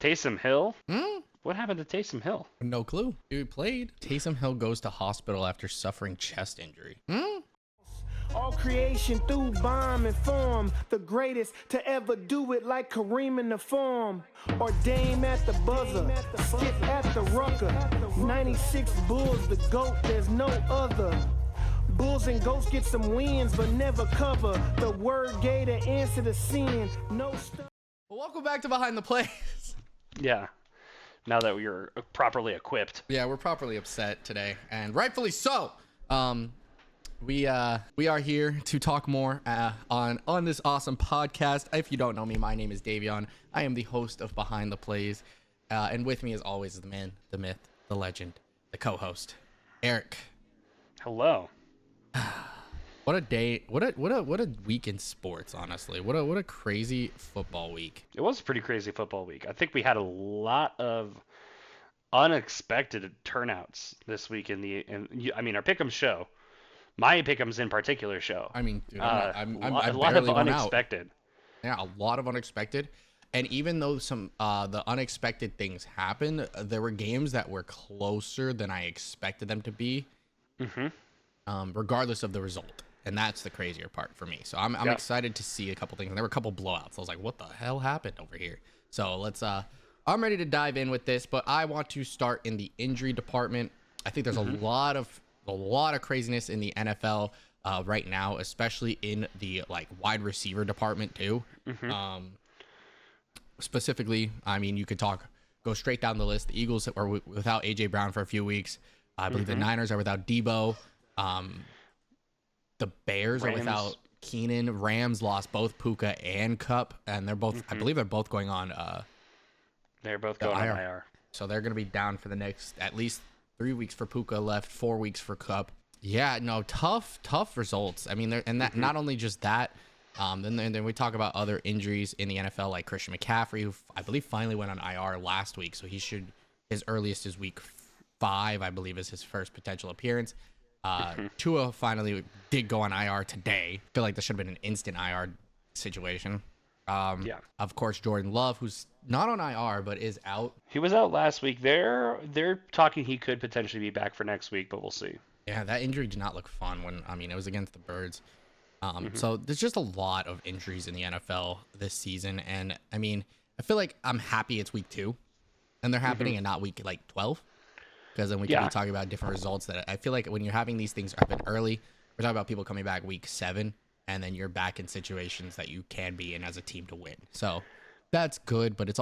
Taysom Hill? Hmm? What happened to Taysom Hill? No clue. He played. Taysom Hill goes to hospital after suffering chest injury. All creation through bomb and form, the greatest to ever do it like Kareem in the form, or Dame at the buzzer, Skip at the rucker, 96 Bulls, the GOAT, there's no other. Bulls and Ghosts get some wins, but never cover. The word gave the answer to sin, no stuff. Well, welcome back to Behind the Plays. Yeah. Now that we're properly equipped. Yeah, we're properly upset today, and rightfully so. We are here to talk more on this awesome podcast. If you don't know me, my name is Davion. I am the host of Behind the Plays, and with me, as always, is the man, the myth, the legend, the co-host, Eric. Hello. What a day! What a week in sports. Honestly, what a crazy football week. It was a pretty crazy football week. I think we had a lot of unexpected turnouts this week our Pickems show. My Pickems in particular show. I mean, dude, a lot of unexpected. Yeah, a lot of unexpected. And even though some the unexpected things happened, there were games that were closer than I expected them to be. Regardless of the result. And that's the crazier part for me. So I'm excited to see a couple things. And there were a couple blowouts. I was like, what the hell happened over here? So let's I'm ready to dive in with this, but I want to start in the injury department. I think there's a lot of craziness in the NFL right now, especially in the wide receiver department too. Specifically, I mean, you could go straight down the list. The Eagles are without AJ Brown for a few weeks. I believe the Niners are without Debo. The Bears are without Keenan. Rams lost both Puka and Cup, and they're both I believe they're both going on they're both going on IR. So they're going to be down for the next at least 3 weeks for Puka, left 4 weeks for Cup. Yeah, no, tough results. I mean, that not only just that, then we talk about other injuries in the NFL, like Christian McCaffrey, who I believe finally went on IR last week, so his earliest is week 5, I believe, is his first potential appearance. Tua finally did go on IR today. I feel like this should have been an instant IR situation. Of course, Jordan Love, who's not on IR but is out. He was out last week. They're talking he could potentially be back for next week, but we'll see. Yeah, that injury did not look fun it was against the Birds. So there's just a lot of injuries in the NFL this season, and I mean, I feel like I'm happy it's week 2 and they're happening and not week 12. Because then we can be talking about different results that I feel like when you're having these things happen early, we're talking about people coming back week 7, and then you're back in situations that you can be in as a team to win. So that's good, but it's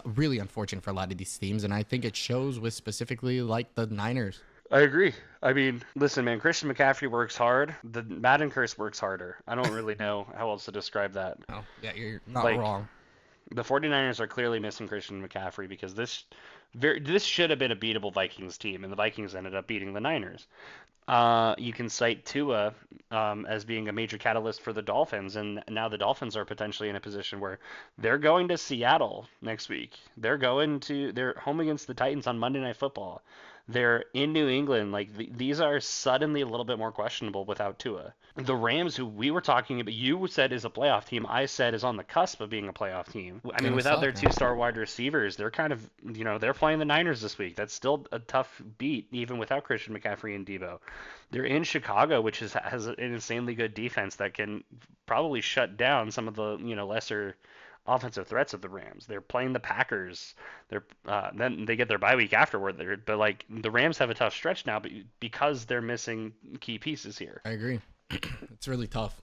really unfortunate for a lot of these teams, and I think it shows with specifically the Niners. I agree. I mean, listen, man, Christian McCaffrey works hard. The Madden curse works harder. I don't really know how else to describe that. Oh, yeah, you're not wrong. The 49ers are clearly missing Christian McCaffrey because this should have been a beatable Vikings team, and the Vikings ended up beating the Niners. You can cite Tua as being a major catalyst for the Dolphins, and now the Dolphins are potentially in a position where they're going to Seattle next week. They're home against the Titans on Monday Night Football. They're in New England. These are suddenly a little bit more questionable without Tua. The Rams, who we were talking about, you said is a playoff team. I said is on the cusp of being a playoff team. I mean, without their 2-star wide receivers, they're kind of, they're playing the Niners this week. That's still a tough beat, even without Christian McCaffrey and Debo. They're in Chicago, which has an insanely good defense that can probably shut down some of the, lesser offensive threats of the Rams. They're playing the Packers. Then they get their bye week afterward. But the Rams have a tough stretch now, but because they're missing key pieces here. I agree. It's really tough.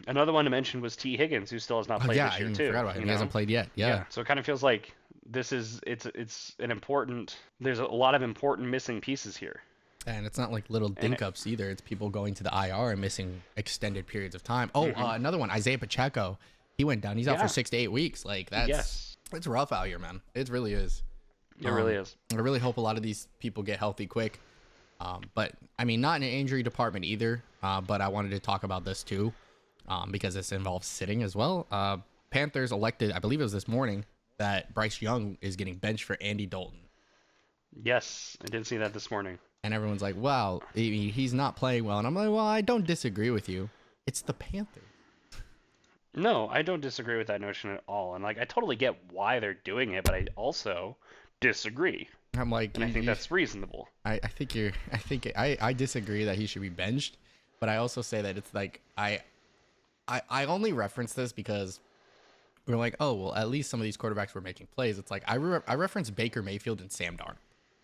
Another one to mention was T. Higgins, who still has not played this year too. Forgot about him. He hasn't played yet. Yeah. So it kind of feels like it's an important. There's a lot of important missing pieces here. And it's not like little dink-ups either. It's people going to the IR and missing extended periods of time. Oh, another one, Isaiah Pacheco. He went down. He's out for 6 to 8 weeks. It's rough out here, man. It really is. It really is. I really hope a lot of these people get healthy quick. But I mean, not in an injury department either. But I wanted to talk about this too, because this involves sitting as well. Panthers elected, I believe it was this morning, that Bryce Young is getting benched for Andy Dalton. Yes, I did see that this morning. And everyone's like, wow, he's not playing well. And I'm like, well, I don't disagree with you. It's the Panthers. No, I don't disagree with that notion at all. And like I totally get why they're doing it, but I also disagree. I'm like, And I think that's reasonable. I think I disagree that he should be benched, but I also say that it's like I only reference this because we're like, oh well, at least some of these quarterbacks were making plays. It's like I reference Baker Mayfield and Sam Darnold.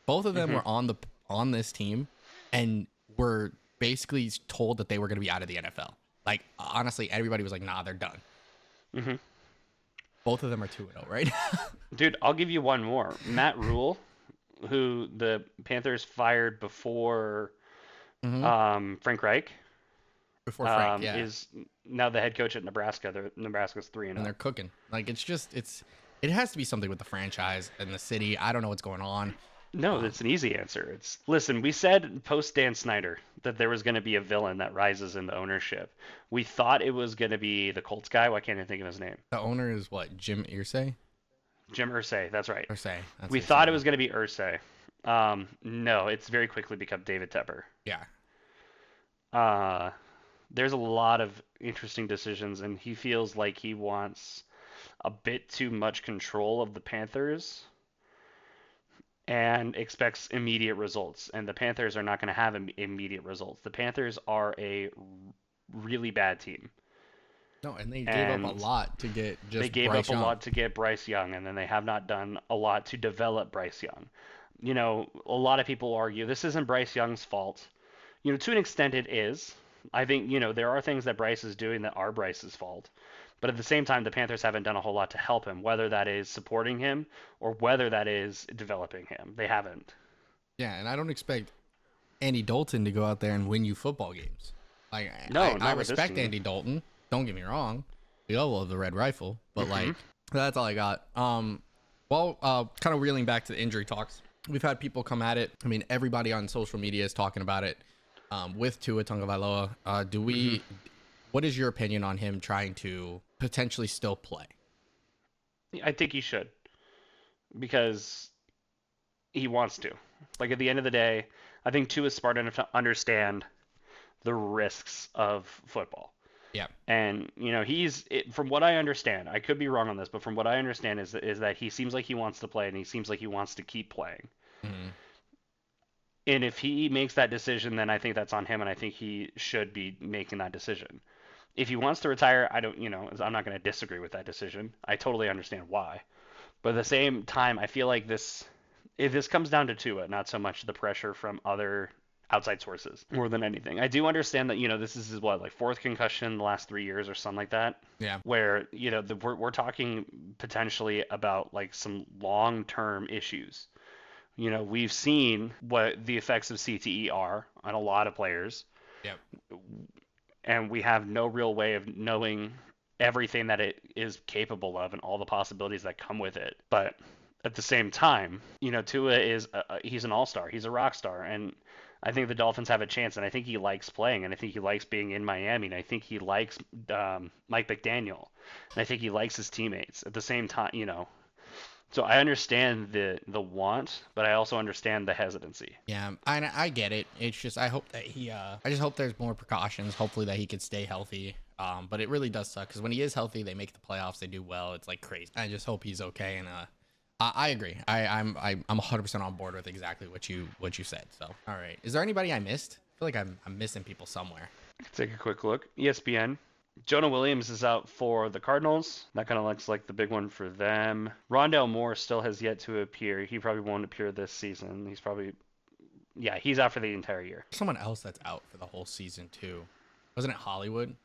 Both of them were on this team, and were basically told that they were going to be out of the NFL. Like honestly, everybody was like, nah, they're done. hmm Both of them are 2-0 right now. Dude, I'll give you one more. Matt Rule, who the Panthers fired before Frank Reich, Before Frank, yeah, is now the head coach at Nebraska. Nebraska's 3 and and 0. they're cooking. Like it has to be something with the franchise and the city. I don't know what's going on. No, that's an easy answer. It's listen, we said post Dan Snyder that there was going to be a villain that rises in the ownership. We thought it was going to be the Colts guy. Why can't I think of his name? The owner is what, Jim Irsay? Jim Irsay. That's right. Irsay. That's We Irsay. thought it was going to be Irsay. No, it's very quickly become David Tepper. Yeah. There's a lot of interesting decisions, and he feels like he wants a bit too much control of the Panthers and expects immediate results. And the Panthers are not going to have immediate results. The Panthers are a really bad team. No, and they gave up a lot to get just They gave Bryce up a Young. lot to get Bryce Young, and then they have not done a lot to develop Bryce Young. You know, a lot of people argue this isn't Bryce Young's fault. You know, to an extent it is. I think, you know, there are things that Bryce is doing that are Bryce's fault. But at the same time, the Panthers haven't done a whole lot to help him, whether that is supporting him or whether that is developing him. They haven't. Yeah, and I don't expect Andy Dalton to go out there and win you football games. Like No, I not with this respect team. Andy Dalton. Don't get me wrong. We all love the Red Rifle, but like that's all I got. Well, kind of reeling back to the injury talks. We've had people come at it. I mean, everybody on social media is talking about it. With Tua Tagovailoa, what is your opinion on him trying to potentially still play? I think he should because he wants to. Like at the end of the day, I think Tua is smart enough to understand the risks of football. Yeah. And you know, from what I understand, I could be wrong on this, but from what I understand is that he seems like he wants to play and he seems like he wants to keep playing. Mm-hmm. And if he makes that decision, then I think that's on him, and I think he should be making that decision. If he wants to retire, I'm not going to disagree with that decision. I totally understand why. But at the same time, I feel like if this comes down to Tua, not so much the pressure from other outside sources more than anything. I do understand that, you know, this is what, like fourth concussion in the last 3 years or something like that. Yeah. Where, you know, we're talking potentially about like some long-term issues. You know, we've seen what the effects of CTE are on a lot of players. Yep. And we have no real way of knowing everything that it is capable of and all the possibilities that come with it. But at the same time, you know, Tua he's an all-star. He's a rock star. And I think the Dolphins have a chance, and I think he likes playing, and I think he likes being in Miami, and I think he likes Mike McDaniel, and I think he likes his teammates. At the same time, you know, so I understand the want, but I also understand the hesitancy. Yeah, I get it. It's just I hope that I just hope there's more precautions. Hopefully that he could stay healthy. But it really does suck because when he is healthy, they make the playoffs. They do well. It's like crazy. I just hope he's okay. And I agree. I'm 100% on board with exactly what you said. So all right, is there anybody I missed? I feel like I'm missing people somewhere. Let's take a quick look. ESPN. Jonah Williams is out for the Cardinals. That kind of looks like the big one for them. Rondale Moore still has yet to appear. He probably won't appear this season. He's out for the entire year. Someone else that's out for the whole season too. Wasn't it Hollywood?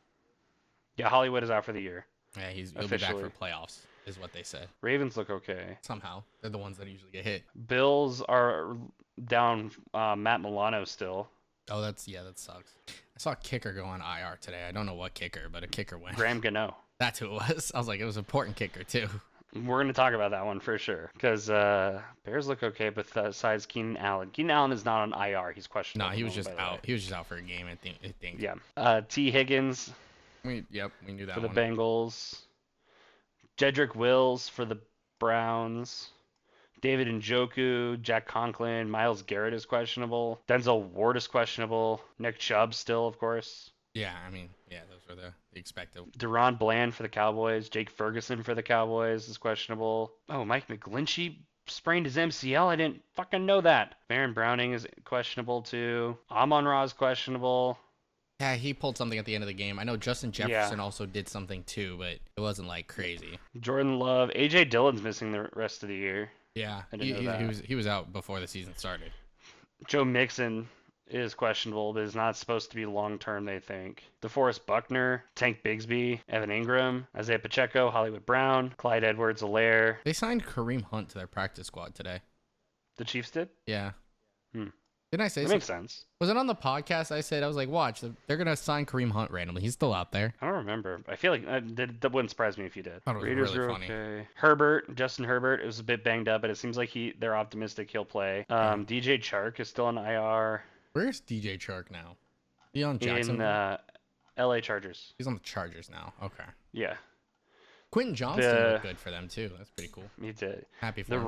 Yeah, Hollywood is out for the year. Yeah, he'll be back for playoffs, is what they said. Ravens look okay. Somehow. They're the ones that usually get hit. Bills are down Matt Milano still. Oh, that sucks. I saw a kicker go on IR today. I don't know what kicker, but a kicker went. Graham Gano. That's who it was. I was like, it was an important kicker, too. We're going to talk about that one for sure. Because Bears look okay, but besides Keenan Allen. Keenan Allen is not on IR. He's questionable. No, he was just out. He was just out for a game, I think. Yeah. T. Higgins. We knew that for one. the Bengals. Jedrick Wills for the Browns. David Njoku, Jack Conklin, Myles Garrett is questionable. Denzel Ward is questionable. Nick Chubb still, of course. Yeah, I mean, yeah, those were the expected. Deron Bland for the Cowboys. Jake Ferguson for the Cowboys is questionable. Oh, Mike McGlinchey sprained his MCL. I didn't fucking know that. Baron Browning is questionable too. Amon-Ra is questionable. Yeah, he pulled something at the end of the game. I know Justin Yeah. Jefferson also did something too, but it wasn't like crazy. Jordan Love. AJ Dillon's missing the rest of the year. Yeah, I didn't know that. he was out before the season started. Joe Mixon is questionable, but is not supposed to be long term, they think. DeForest Buckner, Tank Bigsby, Evan Ingram, Isaiah Pacheco, Hollywood Brown, Clyde Edwards-Helaire. They signed Kareem Hunt to their practice squad today. The Chiefs did? Yeah. Hmm. Didn't I say That so? makes sense. Was it on the podcast? I said, I was like, watch, they're going to sign Kareem Hunt randomly. He's still out there. I don't remember. I feel like that wouldn't surprise me if you did. Thought it was Raiders really are funny. okay. Justin Herbert is a bit banged up, but it seems like they're optimistic he'll play. DJ Chark is still on IR. Where's DJ Chark now? He on In Jacksonville? LA Chargers. He's on the Chargers now. Okay. Yeah, Quentin Johnston looked good for them too. That's pretty cool. he did. Happy for The him.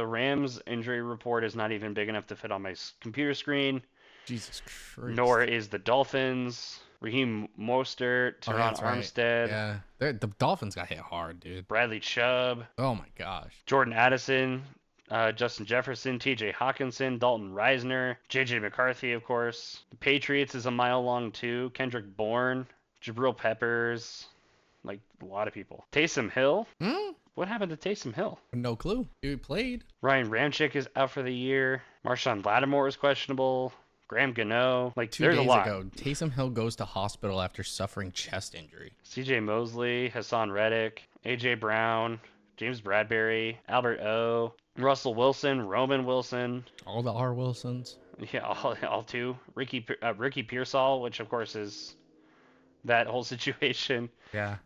Rams injury report is not even big enough to fit on my computer screen. Jesus Christ. Nor is the Dolphins. Raheem Mostert, Oh, Teron that's right. Armstead, Yeah. The Dolphins got hit hard, dude. Bradley Chubb, Oh my gosh. Jordan Addison, Justin Jefferson, T.J. Hawkinson, Dalton Reisner, J.J. McCarthy, of course. The Patriots is a mile long too. Kendrick Bourne, Jabril Peppers, like a lot of people. Taysom Hill. What happened to Taysom Hill? No clue. He played. Ryan Ramczyk is out for the year. Marshawn Lattimore is questionable. Graham Gano. Like, 2 there's days a lot. ago, Taysom Hill goes to hospital after suffering chest injury. C.J. Mosley, Hassan Reddick, A.J. Brown, James Bradbury, Albert O, Russell Wilson, Roman Wilson. All the R. Wilsons. Yeah, all two. Ricky Pearsall, which of course is that whole situation. Yeah.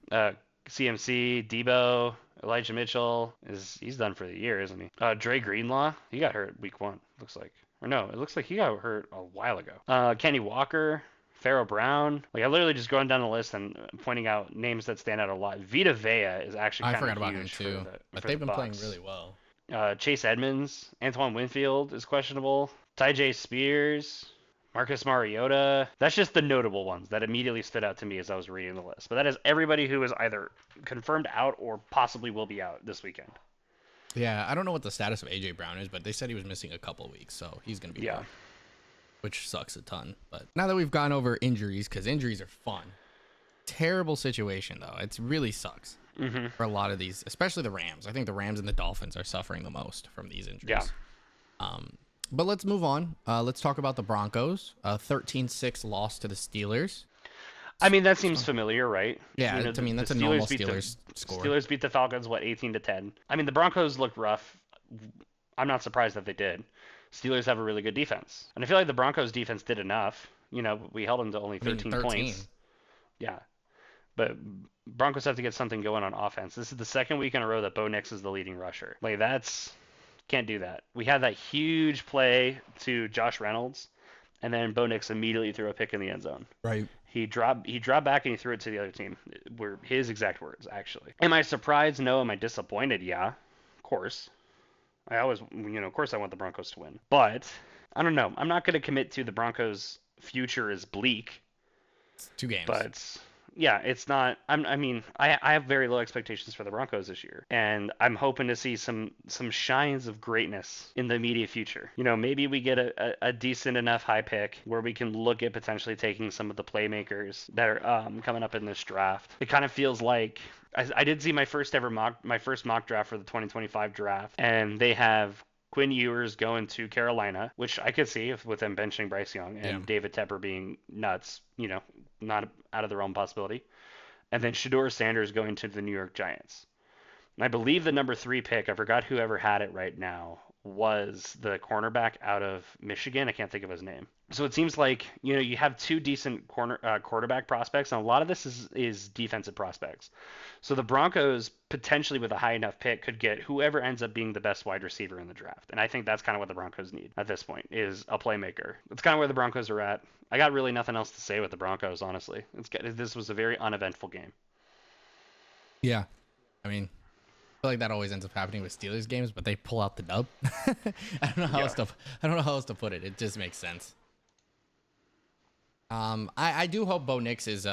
CMC, Debo, Elijah Mitchell he's done for the year, isn't he? Dre Greenlaw, he got hurt week 1, looks like. Or no, it looks like he got hurt a while ago. Kenny Walker, Pharaoh Brown. Like, I'm literally just going down the list and pointing out names that stand out a lot. Vita Vea is actually I kind forgot of about him huge too. But for they've the been playing Bucs. really well. Chase Edmonds, Antoine Winfield is questionable. Tyjae Spears, Marcus Mariota. That's just the notable ones that immediately stood out to me as I was reading the list. But that is everybody who is either confirmed out or possibly will be out this weekend. Yeah, I don't know what the status of AJ Brown is, but they said he was missing a couple weeks, so he's gonna be back, which sucks a ton. But now that we've gone over injuries, because injuries are fun, terrible situation though. It really sucks for a lot of these, especially the Rams. I think the Rams and the Dolphins are suffering the most from these injuries. Yeah. But let's move on. Let's talk about the Broncos. 13-6 loss to the Steelers. I mean, that seems familiar, right? Yeah, You know, I mean, that's a Steelers normal beat Steelers score. Steelers beat the Falcons, 18-10. I mean, the Broncos looked rough. I'm not surprised that they did. Steelers have a really good defense. And I feel like the Broncos defense did enough. You know, we held them to only 13 points. Yeah. But Broncos have to get something going on offense. This is the second week in a row that Bo Nix is the leading rusher. Like, can't do that. We had that huge play to Josh Reynolds, and then Bo Nix immediately threw a pick in the end zone. Right. He dropped back and he threw it to the other team. Were his exact words, actually. Am I surprised? No. Am I disappointed? Yeah, of course. Of course I want the Broncos to win. But I don't know. I'm not going to commit to the Broncos' future is bleak. It's 2 games. But yeah, it's not. I have very low expectations for the Broncos this year, and I'm hoping to see some shines of greatness in the immediate future. You know, maybe we get a decent enough high pick where we can look at potentially taking some of the playmakers that are coming up in this draft. It kind of feels like I did see my first mock draft for the 2025 draft, and they have Quinn Ewers going to Carolina, which I could see with them benching Bryce Young and David Tepper being nuts, not out of the realm possibility. And then Shedeur Sanders going to the New York Giants. And I believe the number 3 pick, I forgot whoever had it right now, was the cornerback out of Michigan. I can't think of his name. So it seems like, you have 2 decent quarterback prospects, and a lot of this is defensive prospects. So the Broncos, potentially with a high enough pick, could get whoever ends up being the best wide receiver in the draft. And I think that's kind of what the Broncos need at this point, is a playmaker. That's kind of where the Broncos are at. I got really nothing else to say with the Broncos, honestly. This was a very uneventful game. Yeah. I mean, I feel like that always ends up happening with Steelers games, but they pull out the dub. I don't know how else to put it. It just makes sense. I do hope Bo Nix is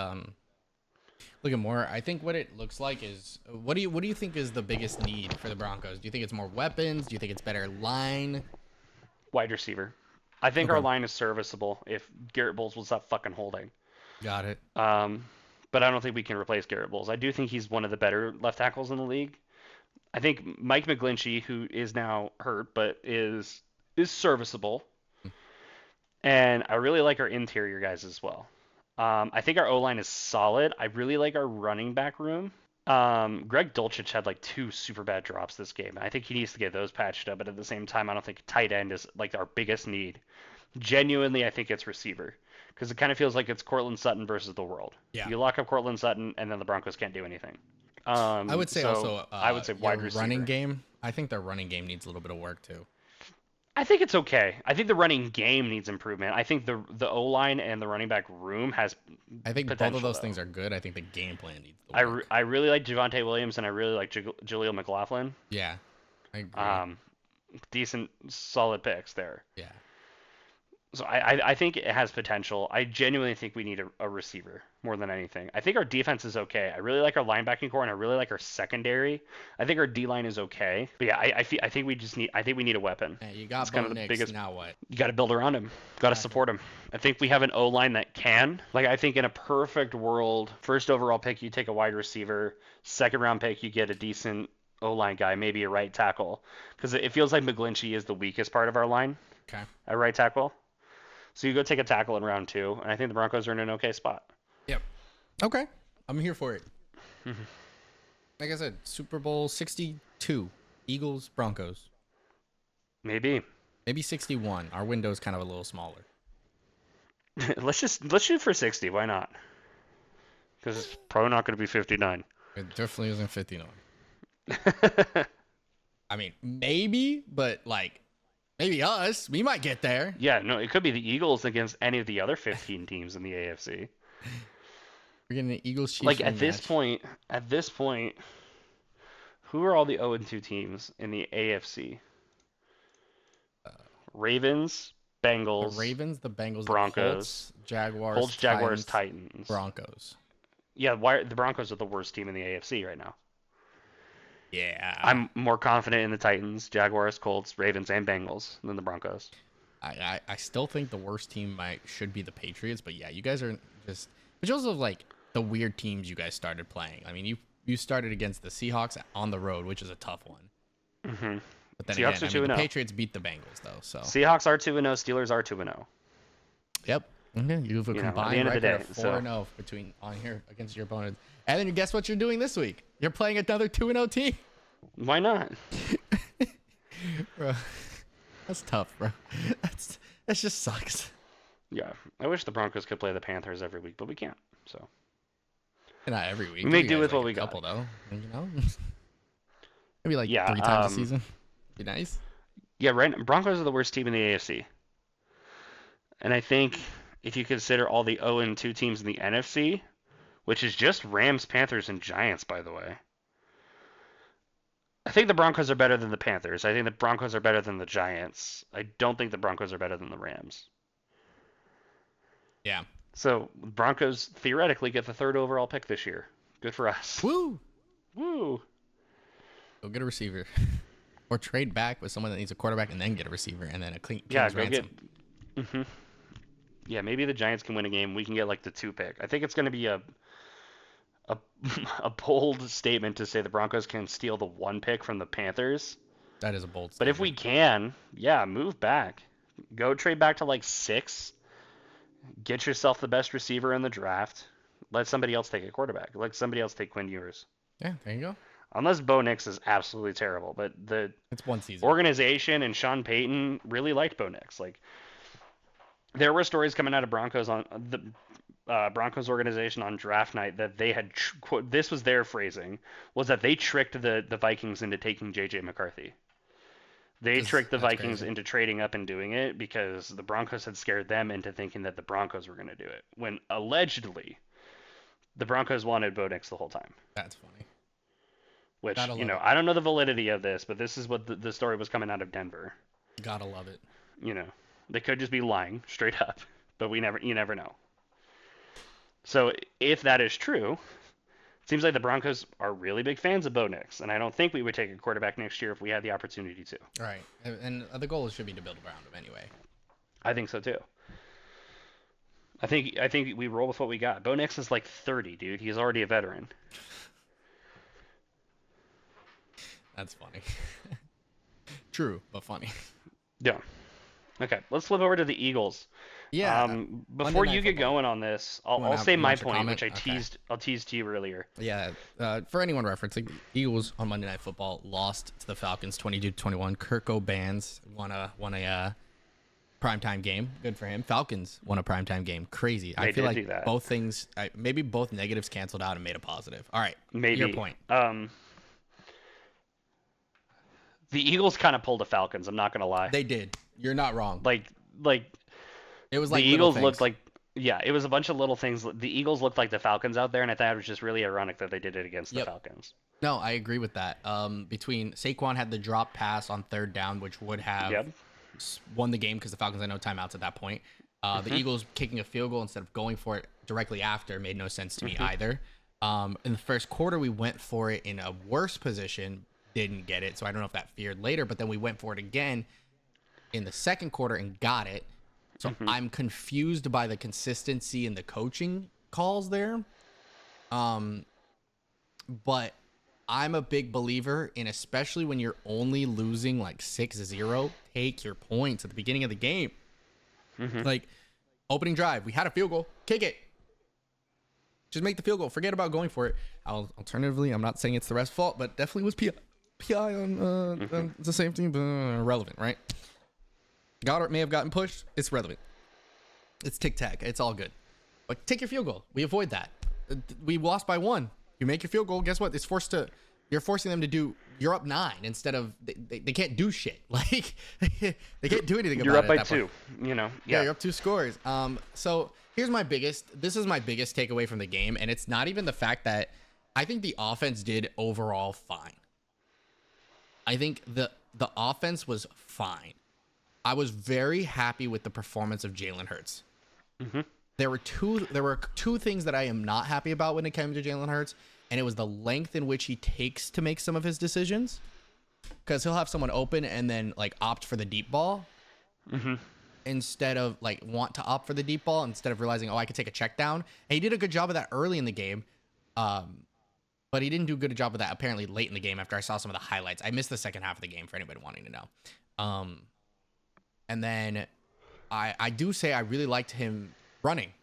looking more. I think what it looks like is what do you think is the biggest need for the Broncos? Do you think it's more weapons? Do you think it's better line? Wide receiver. I think our Okay. line is serviceable if Garrett Bowles will stop fucking holding. Got it. But I don't think we can replace Garrett Bowles. I do think he's one of the better left tackles in the league. I think Mike McGlinchey, who is now hurt but is serviceable, and I really like our interior guys as well. I think our O line is solid. I really like our running back room. Greg Dulcich had like two super bad drops this game. I think he needs to get those patched up, but at the same time, I don't think tight end is like our biggest need. Genuinely, I think it's receiver because it kind of feels like it's Cortland Sutton versus the world. Yeah. You lock up Cortland Sutton, and then the Broncos can't do anything. I would say So also I would say wide your receiver. running game. I think their running game needs a little bit of work too. I think it's okay. I think the running game needs improvement. I think the O line and the running back room has I think both potential, of those though. things are good. I think the game plan needs the work. I really like Javonte Williams and I really like Jaleel McLaughlin. Yeah, I agree. Decent, solid picks there. Yeah. So I think it has potential. I genuinely think we need a receiver more than anything. I think our defense is okay. I really like our linebacking core and I really like our secondary. I think our D line is okay. But yeah, I think we need a weapon. Hey, you got It's kind Bo of the Nix. biggest. Now what? You got to build around him. Got to support him. I think we have an O line that can. Like I think in a perfect world, first overall pick you take a wide receiver, second round pick you get a decent O line guy, maybe a right tackle, because it feels like McGlinchey is the weakest part of our line Okay. at right tackle. So you go take a tackle in round 2, and I think the Broncos are in an okay spot. Yep. Okay. I'm here for it. Like I said, Super Bowl 62, Eagles, Broncos. Maybe. Maybe 61. Our window's kind of a little smaller. let's shoot for 60. Why not? Because it's probably not going to be 59. It definitely isn't 59. I mean, maybe, but like, maybe us. We might get there. Yeah, no, it could be the Eagles against any of the other 15 teams in the AFC. We're getting an Eagles Chiefs Like rematch. at this point, who are all the 0-2 teams in the AFC? Ravens, The Bengals, Ravens, the Bengals, Broncos, the Colts, Jaguars, Colts, Jaguars, Titans. Broncos. Yeah, why the Broncos are the worst team in the AFC right now. Yeah. I'm more confident in the Titans, Jaguars, Colts, Ravens, and Bengals than the Broncos. I still think the worst team should be the Patriots, but yeah, you guys are just, which also like the weird teams you guys started playing. I mean, you started against the Seahawks on the road, which is a tough one. Mm-hmm. But then Seahawks again, are I mean, 2-0. the Patriots beat the Bengals though, so Seahawks are 2-0, Steelers are 2-0. yep. You have a You know, at the combined end of the record day, of so- 4-0 between on here against your opponents. And then guess what you're doing this week? You're playing another 2-0 team. Why not? Bro, that's tough, bro. That just sucks. Yeah, I wish the Broncos could play the Panthers every week, but we can't. So Not every week. We make You do guys with what like we a got. couple though, you know. Maybe like Yeah, 3 times a season. Be nice. yeah, right. Broncos are the worst team in the AFC, and I think if you consider all the 0-2 teams in the NFC, which is just Rams, Panthers, and Giants, by the way. I think the Broncos are better than the Panthers. I think the Broncos are better than the Giants. I don't think the Broncos are better than the Rams. Yeah. So Broncos theoretically get the 3rd overall pick this year. Good for us. Woo! Woo! Go get a receiver, or trade back with someone that needs a quarterback and then get a receiver and then a clean Yeah, King's go ransom. get. Hmm. Yeah, maybe the Giants can win a game. We can get like the 2 pick. I think it's going to be a a bold statement to say the Broncos can steal the 1 pick from the Panthers. That is a bold But if we can, yeah, move back. Go trade back to like 6. Get yourself the best receiver in the draft. Let somebody else take a quarterback. Let somebody else take Quinn Ewers. Yeah, there you go. Unless Bo Nix is absolutely terrible. But the It's one season. organization and Sean Payton really liked Bo Nix. Like, there were stories coming out of Broncos on the Broncos organization on draft night that they had, quote, this was their phrasing, was that they tricked the Vikings into taking J.J. McCarthy. They tricked the That's Vikings crazy. into trading up and doing it because the Broncos had scared them into thinking that the Broncos were going to do it, when allegedly the Broncos wanted Bo Nix the whole time. That's funny. Which, Gotta love it. I don't know the validity of this, but this is what the story was coming out of Denver. Gotta love it. They could just be lying straight up, but you never know. So if that is true, it seems like the Broncos are really big fans of Bo Nix, and I don't think we would take a quarterback next year if we had the opportunity to. Right. And the goal should be to build around him anyway. I think so too. I think we roll with what we got. Bo Nix is like 30, dude. He's already a veteran. That's funny. True, but funny. Yeah. Okay, let's flip over to the Eagles. Yeah. Before you get going on this, I'll say my point, comment? which I'll tease to you earlier. Yeah. For anyone referencing, Eagles on Monday Night Football lost to the Falcons 22-21. Kirk O'Bands won a primetime game. Good for him. Falcons won a primetime game. Crazy. I feel like both things, maybe both negatives canceled out and made a positive. All right. Maybe. Your point. The Eagles kind of pulled the Falcons. I'm not gonna lie. They did. You're not wrong. Like it was like the Eagles looked like, yeah, it was a bunch of little things. The Eagles looked like the Falcons out there, and I thought it was just really ironic that they did it against the Falcons. No, I agree with that. Between Saquon had the drop pass on third down, which would have won the game because the Falcons had no timeouts at that point. The Eagles kicking a field goal instead of going for it directly after made no sense to me either. In the first quarter, we went for it in a worse position, didn't get it, so I don't know if that feared later, but then we went for it again in the second quarter and got it. So I'm confused by the consistency in the coaching calls there. But I'm a big believer in, especially when you're only losing like 6-0, take your points at the beginning of the game. Like opening drive, we had a field goal, kick it. Just make the field goal. Forget about going for it. Alternatively, I'm not saying it's the ref's fault, but definitely was PI on the same team, but irrelevant, right? Goddard may have gotten pushed. It's relevant. It's tic-tac. It's all good. But take your field goal. We avoid that. We lost by 1. You make your field goal. Guess what? You're forcing them to do. You're up 9 instead of they can't do shit. Like they can't do anything about it. You're up by 2. You know. Yeah, you're up 2 scores. So here's this is my biggest takeaway from the game, and it's not even the fact that I think the offense did overall fine. I think the offense was fine. I was very happy with the performance of Jalen Hurts. There were two things that I am not happy about when it came to Jalen Hurts, and it was the length in which he takes to make some of his decisions. Because he'll have someone open and then like opt for the deep ball instead of like want to opt for the deep ball instead of realizing, oh, I could take a check down. And he did a good job of that early in the game. But he didn't do a good job of that apparently late in the game after I saw some of the highlights. I missed the second half of the game for anybody wanting to know. And then I do say I really liked him running.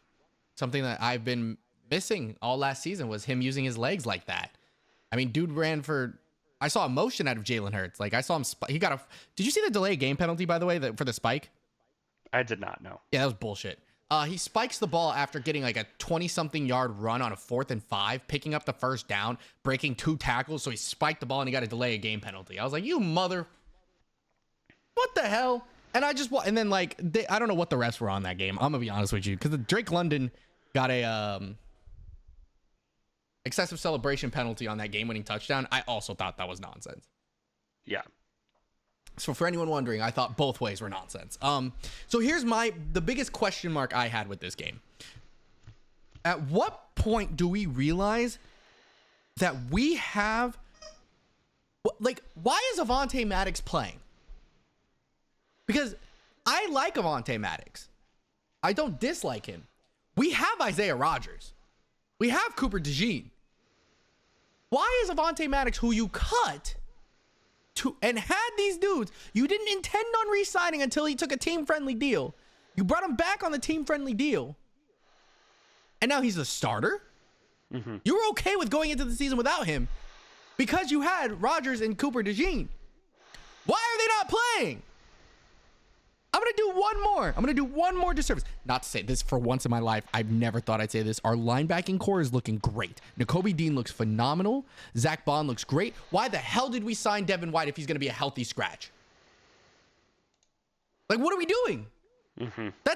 Something that I've been missing all last season was him using his legs like that. I mean, dude ran for... I saw emotion out of Jalen Hurts. Like, I saw him... He got a... Did you see the delay game penalty, by the way, for the spike? I did not know. Yeah, that was bullshit. He spikes the ball after getting like a 20-something yard run on a 4th and 5, picking up the first down, breaking 2 tackles. So he spiked the ball and he got a delay game penalty. I was like, you mother... What the hell? And and then like, I don't know what the refs were on that game. I'm gonna be honest with you. Because Drake London got a excessive celebration penalty on that game-winning touchdown. I also thought that was nonsense. Yeah. So for anyone wondering, I thought both ways were nonsense. So here's the biggest question mark I had with this game. At what point do we realize that we have, like, why is Avonte Maddox playing? Because I like Avonte Maddox. I don't dislike him. We have Isaiah Rodgers. We have Cooper DeJean. Why is Avonte Maddox, who you cut and had these dudes you didn't intend on re-signing until he took a team-friendly deal? You brought him back on the team-friendly deal, and now he's a starter? You were okay with going into the season without him because you had Rodgers and Cooper DeJean. Why are they not playing? I'm going to do one more disservice. Not to say this for once in my life. I've never thought I'd say this. Our linebacking core is looking great. Nakobe Dean looks phenomenal. Zach Bond looks great. Why the hell did we sign Devin White if he's going to be a healthy scratch? Like, what are we doing?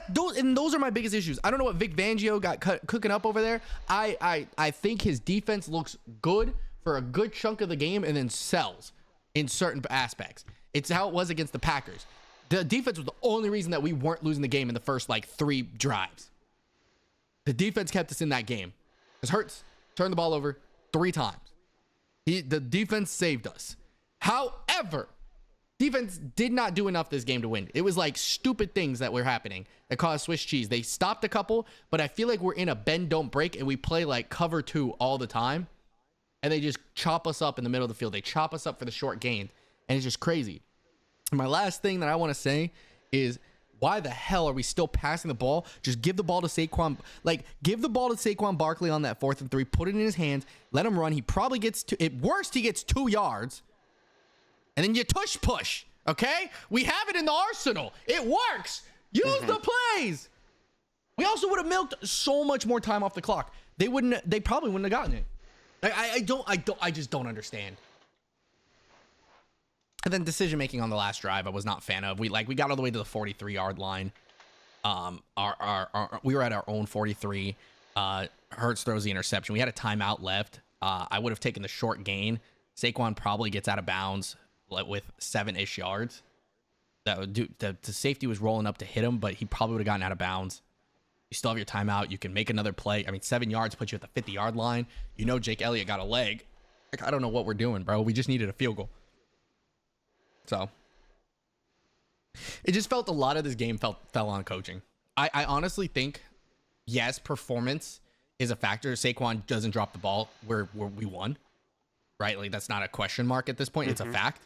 Those are my biggest issues. I don't know what Vic Fangio got cooking up over there. I think his defense looks good for a good chunk of the game and then sells in certain aspects. It's how it was against the Packers. The defense was the only reason that we weren't losing the game in the first, like, 3 drives. The defense kept us in that game. Because Hurts turned the ball over 3 times. The defense saved us. However, defense did not do enough this game to win. It was like stupid things that were happening that caused Swiss cheese. They stopped a couple, but I feel like we're in a bend, don't break, and we play like cover 2 all the time. And they just chop us up in the middle of the field. They chop us up for the short gain. And it's just crazy. And my last thing that I want to say is, why the hell are we still passing the ball? Just give the ball to Saquon. Like, give the ball to Saquon Barkley on that 4th and 3. Put it in his hands. Let him run. He probably gets at worst, he gets 2 yards. And then you tush push. Okay? We have it in the arsenal. It works. Use the plays. We also would have milked so much more time off the clock. They probably wouldn't have gotten it. I just don't understand. And then decision making on the last drive, I was not a fan of. We got all the way to the 43-yard line. We were at our own 43. Hurts throws the interception. We had a timeout left. I would have taken the short gain. Saquon probably gets out of bounds with 7-ish yards. That would do. The safety was rolling up to hit him, but he probably would have gotten out of bounds. You still have your timeout. You can make another play. I mean, 7 yards puts you at the 50-yard line. You know Jake Elliott got a leg. Like, I don't know what we're doing, bro. We just needed a field goal. So it just felt a lot of this game fell on coaching. I honestly think, yes, performance is a factor. Saquon doesn't drop the ball where we won, right? Like, that's not a question mark at this point. It's a fact.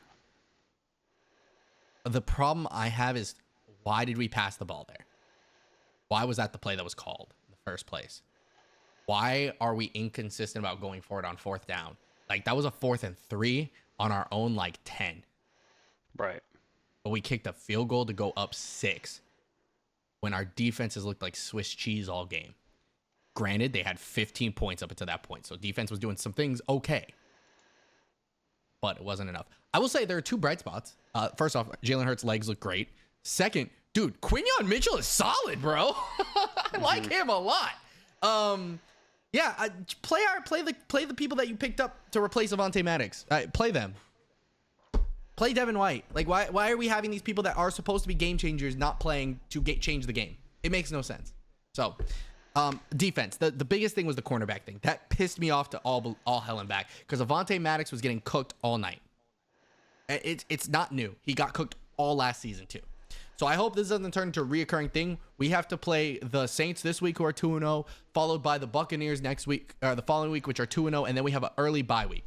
The problem I have is, why did we pass the ball there? Why was that the play that was called in the first place? Why are we inconsistent about going for it on 4th down? Like, that was a 4th and 3 on our own, 10. Right. But we kicked a field goal to go up 6 when our defenses looked like Swiss cheese all game. Granted, they had 15 points up until that point, so defense was doing some things okay. But it wasn't enough. I will say there are 2 bright spots. First off, Jalen Hurts' legs look great. Second, dude, Quinyon Mitchell is solid, bro. I like him a lot. Yeah, play the people that you picked up to replace Avonte Maddox. Play them. Play Devin White. Like, why are we having these people that are supposed to be game changers not playing to change the game? It makes no sense. So, defense. The biggest thing was the cornerback thing. That pissed me off to all hell and back, because Avonte Maddox was getting cooked all night. It's not new. He got cooked all last season too. So I hope this doesn't turn into a reoccurring thing. We have to play the Saints this week, who are 2-0, followed by the Buccaneers next week, or the following week, which are 2-0, and then we have an early bye week.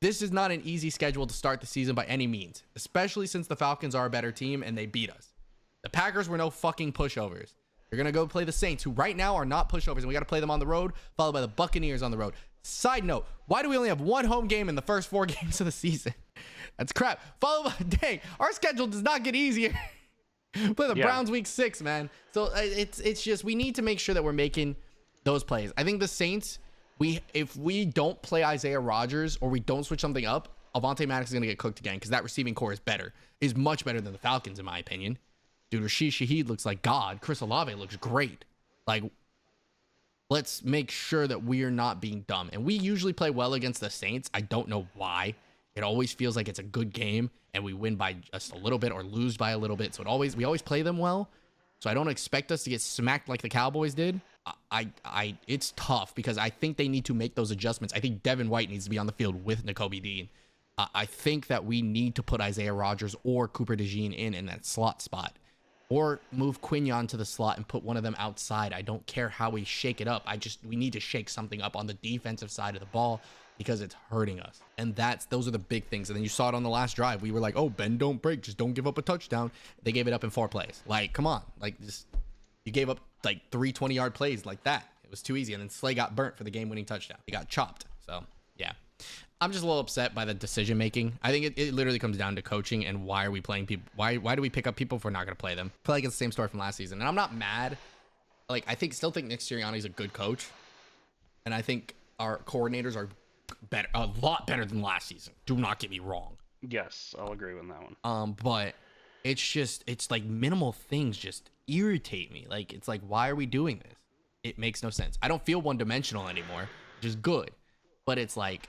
This is not an easy schedule to start the season by any means, especially since the Falcons are a better team and they beat us. The Packers were no fucking pushovers. You're going to go play the Saints, who right now are not pushovers, and we got to play them on the road, followed by the Buccaneers on the road. Side note, why do we only have 1 home game in the first 4 games of the season? That's crap. Followed by, dang, our schedule does not get easier. Play the Browns week 6, man. So it's just, we need to make sure that we're making those plays. I think the Saints, if we don't play Isaiah Rodgers or we don't switch something up, Avonte Maddox is going to get cooked again, because that receiving core is much better than the Falcons, in my opinion. Dude, Rashid Shaheed looks like God. Chris Olave looks great. Like, let's make sure that we are not being dumb. And we usually play well against the Saints. I don't know why. It always feels like it's a good game and we win by just a little bit or lose by a little bit. So we always play them well. So I don't expect us to get smacked like the Cowboys did. It's tough, because I think they need to make those adjustments. I think Devin White needs to be on the field with Nakobe Dean. I think that we need to put Isaiah Rodgers or Cooper DeJean in that slot spot, or move Quinyon to the slot and put one of them outside. I don't care how we shake it up. We need to shake something up on the defensive side of the ball, because it's hurting us. And those are the big things. And then you saw it on the last drive. We were like, oh, bend, don't break. Just don't give up a touchdown. They gave it up in 4 plays. Like, come on. Like, just, you gave up like 3 20-yard plays like that. It was too easy. And then Slay got burnt for the game-winning touchdown. He got chopped. So, yeah. I'm just a little upset by the decision-making. I think it literally comes down to coaching, and why are we playing people? Why do we pick up people if we're not going to play them? I feel like it's the same story from last season. And I'm not mad. Like, still think Nick Sirianni's a good coach. And I think our coordinators are better, a lot better than last season. Do not get me wrong. Yes, I'll agree with that one. But it's like minimal things just irritate me. Like, it's like, why are we doing this? It makes no sense. I don't feel one-dimensional anymore, which is good. But it's like,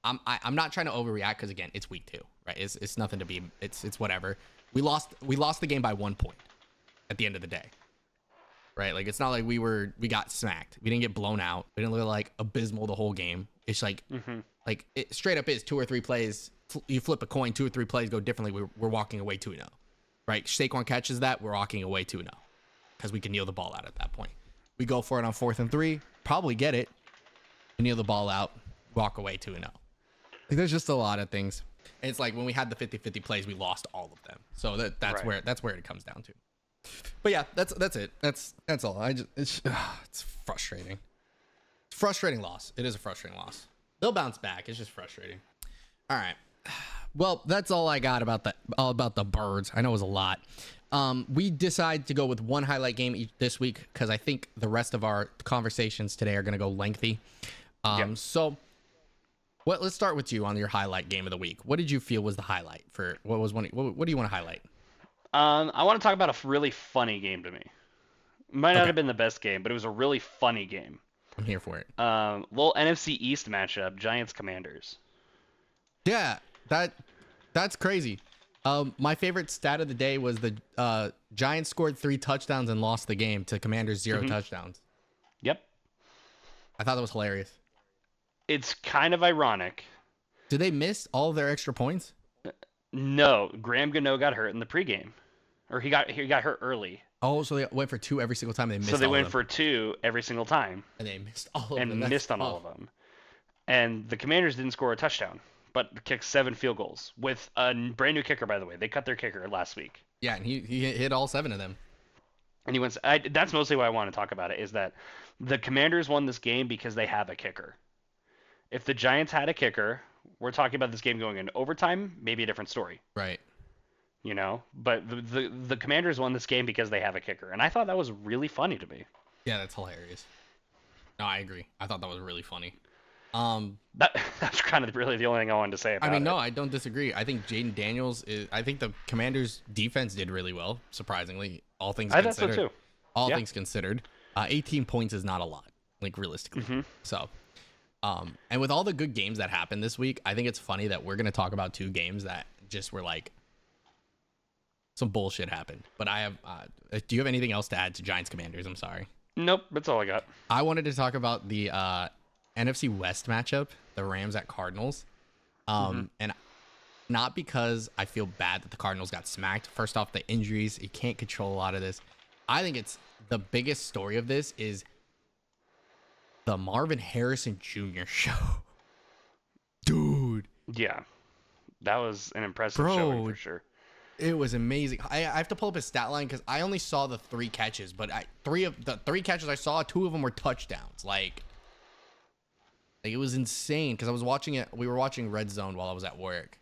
I'm not trying to overreact, because again, it's week 2, right? It's nothing to be. It's whatever. We lost the game by 1 point at the end of the day, right? Like it's not like we got smacked. We didn't get blown out. We didn't look like abysmal the whole game. It's like like it straight up is 2 or 3 plays. You flip a coin, 2 or 3 plays go differently. We're walking away 2-0, right? Saquon catches that, we're walking away 2-0 because we can kneel the ball out at that point. We go for it on 4th and 3, probably get it, kneel the ball out, walk away 2-0. Like there's just a lot of things. And it's like when we had the 50-50 plays, we lost all of them. So that's where it comes down to. But yeah, that's it. That's all. It's frustrating. It's a frustrating loss. It is a frustrating loss. They'll bounce back. It's just frustrating. All right. Well, that's all I got about the Birds. I know it was a lot. We decided to go with one highlight game this week because I think the rest of our conversations today are going to go lengthy. So let's start with you on your highlight game of the week. What did you feel was the highlight for what was one? What do you want to highlight? I want to talk about a really funny game to me. Might not have been the best game, but it was a really funny game. I'm here for it. Little NFC East matchup, Giants Commanders. Yeah, that's crazy. My favorite stat of the day was the Giants scored 3 touchdowns and lost the game to Commanders 0 touchdowns. Yep. I thought that was hilarious. It's kind of ironic. Did they miss all of their extra points? No, Graham Gano got hurt in the pregame, or he got hurt early. Oh, so they went for 2 every single time. They missed. So they went for 2 every single time, and they missed all of them. And missed on all of them. And the Commanders didn't score a touchdown, but kicked 7 field goals with a brand new kicker. By the way, they cut their kicker last week. Yeah, and he hit all 7 of them. And he went. That's mostly why I want to talk about it. Is that the Commanders won this game because they have a kicker. If the Giants had a kicker, we're talking about this game going into overtime, maybe a different story. Right. You know, but the Commanders won this game because they have a kicker, and I thought that was really funny to me. Yeah, that's hilarious. No, I agree. I thought that was really funny. That's kind of really the only thing I wanted to say about it. No, I don't disagree. I think Jaden Daniels I think the Commanders defense did really well, surprisingly, all things considered. I thought so too. All things considered. 18 points is not a lot, like realistically. So, and with all the good games that happened this week, I think it's funny that we're going to talk about 2 games that just were like some bullshit happened. But I have, do you have anything else to add to Giants Commanders? I'm sorry. Nope, that's all I got. I wanted to talk about the NFC West matchup, the Rams at Cardinals. And not because I feel bad that the Cardinals got smacked. First off, the injuries, you can't control a lot of this. I think it's the biggest story of this is the Marvin Harrison Jr. show. Dude. Yeah. That was an impressive showing for sure. It was amazing. I have to pull up his stat line because I only saw the 3 catches, but 3 of the 3 catches I saw, 2 of them were touchdowns. Like it was insane because I was watching it. We were watching Red Zone while I was at work.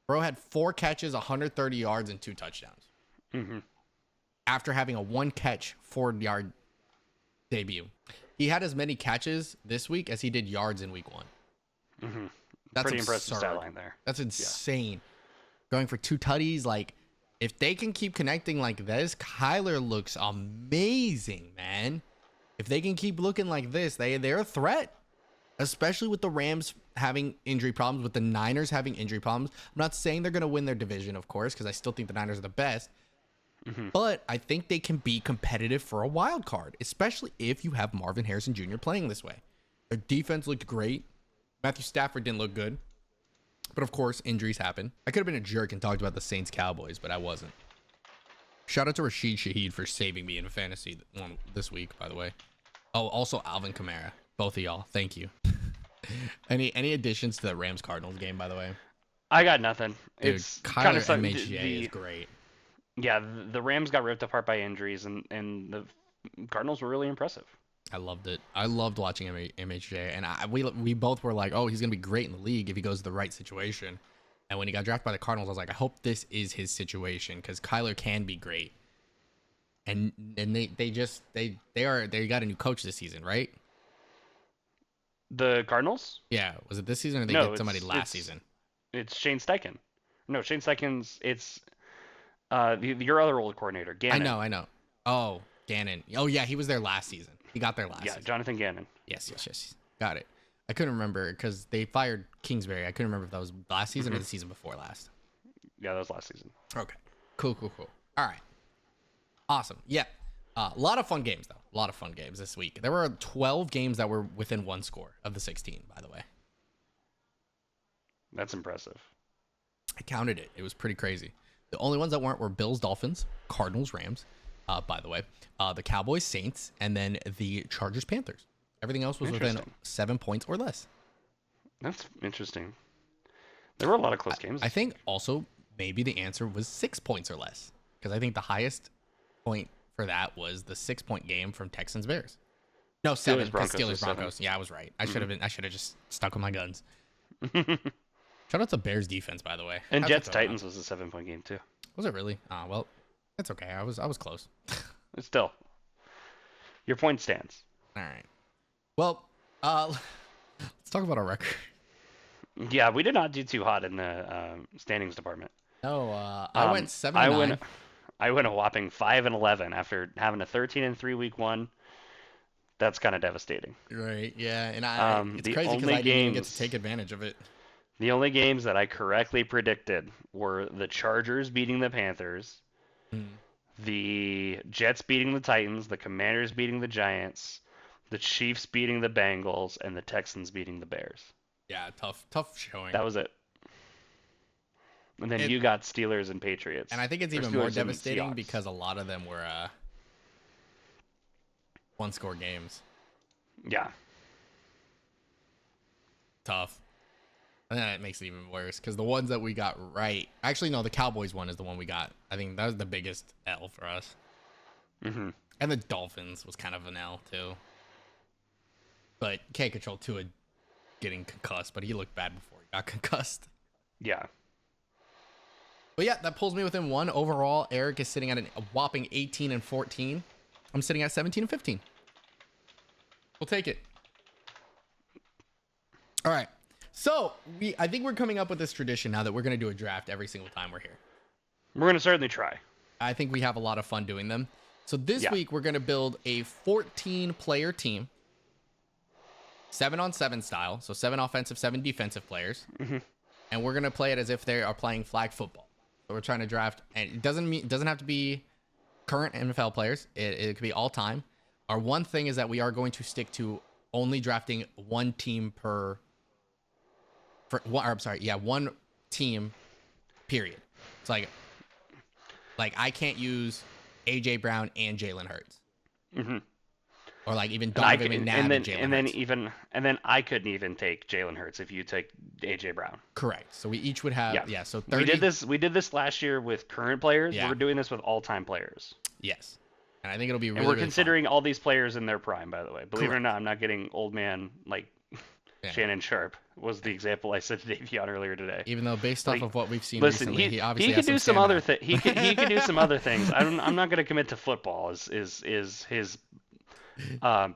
Bro had 4 catches, 130 yards, and 2 touchdowns. After having a 1 catch, 4-yard debut. He had as many catches this week as he did yards in week 1. That's pretty absurd. impressive stat line there. That's insane. Yeah. Going for 2 tutties, like if they can keep connecting like this, Kyler looks amazing, man. If they can keep looking like this, they're a threat. Especially with the Rams having injury problems, with the Niners having injury problems. I'm not saying they're going to win their division, of course, because I still think the Niners are the best. But I think they can be competitive for a wild card, especially if you have Marvin Harrison Jr. playing this way. Their defense looked great. Matthew Stafford didn't look good. But of course, injuries happen. I could have been a jerk and talked about the Saints-Cowboys, but I wasn't. Shout out to Rashid Shaheed for saving me in fantasy this week, by the way. Oh, also Alvin Kamara. Both of y'all. Thank you. Any additions to the Rams-Cardinals game, by the way? I got nothing. Dude, it's Kyler kind of MHJ is great. Yeah, the Rams got ripped apart by injuries, and the Cardinals were really impressive. I loved it. I loved watching MHJ, and we both were like, oh, he's gonna be great in the league if he goes to the right situation. And when he got drafted by the Cardinals, I was like, I hope this is his situation because Kyler can be great. And they got a new coach this season, right? The Cardinals? Yeah, was it this season or they get somebody last season? It's Shane Steichen. No, Shane Steichen's. It's your other old coordinator, Gannon. I know. Oh, Gannon. Oh yeah, he was there last season. He got there last season. Yeah, Jonathan Gannon. Yes. Got it. I couldn't remember because they fired Kingsbury. I couldn't remember if that was last season or the season before last. Yeah, that was last season. Okay. Cool. All right. Awesome. Yeah. A lot of fun games, though. A lot of fun games this week. There were 12 games that were within one score of the 16, by the way. That's impressive. I counted it. It was pretty crazy. The only ones that weren't were Bills, Dolphins, Cardinals, Rams, by the way, the Cowboys, Saints, and then the Chargers, Panthers. Everything else was within 7 points or less. That's interesting. There were a lot of close games. I think also maybe the answer was 6 points or less, because I think the highest point for that was the 6-point game from Texans Bears. No, 7. Steelers Broncos. Yeah, I was right. I should have just stuck with my guns. Shout out to Bears defense, by the way. And Jets Titans was a 7-point game too. Was it really? Well, it's okay. I was close. Still, your point stands. All right. Well, let's talk about our record. Yeah, we did not do too hot in the standings department. No, I went 7-9. I went a whopping 5-11 after having a 13-3 week one. That's kind of devastating. Right. Yeah, and it's crazy because I didn't even get to take advantage of it. The only games that I correctly predicted were the Chargers beating the Panthers, the Jets beating the Titans, the Commanders beating the Giants, the Chiefs beating the Bengals, and the Texans beating the Bears. Yeah, tough showing. That was it. And then you got Steelers and Patriots. And I think it's even more devastating because a lot of them were one-score games. Yeah. Tough. And then it makes it even worse because the ones that we got right. Actually, no, the Cowboys one is the one we got. I think that was the biggest L for us. Mm-hmm. And the Dolphins was kind of an L too. But can't control Tua getting concussed, but he looked bad before he got concussed. Yeah. But yeah, that pulls me within one. Overall, Eric is sitting at a whopping 18-14. I'm sitting at 17-15. We'll take it. All right. So I think we're coming up with this tradition now that we're going to do a draft every single time we're here. We're going to certainly try. I think we have a lot of fun doing them. So this week we're going to build a 14-player team, 7-on-7 style. So 7 offensive, 7 defensive players. Mm-hmm. And we're going to play it as if they are playing flag football. So we're trying to draft, and it doesn't have to be current NFL players. It could be all time. Our one thing is that we are going to stick to only drafting one team one team, period. It's like I can't use AJ Brown and Jalen Hurts, or like even Donovan McNabb and Jalen Hurts. And then I couldn't even take Jalen Hurts if you take AJ Brown. Correct. So we each would have So 30. We did this last year with current players. Yeah. We're doing this with all-time players. Yes. And I think it'll be really. And we're really considering fun. all these players in their prime, by the way. Believe it or not, I'm not getting old man like Shannon Sharp was the example I said to Davion earlier today. Even though based off of what we've seen recently, he obviously he could do some other things. He could do some other things. I'm not going to commit to football. Is his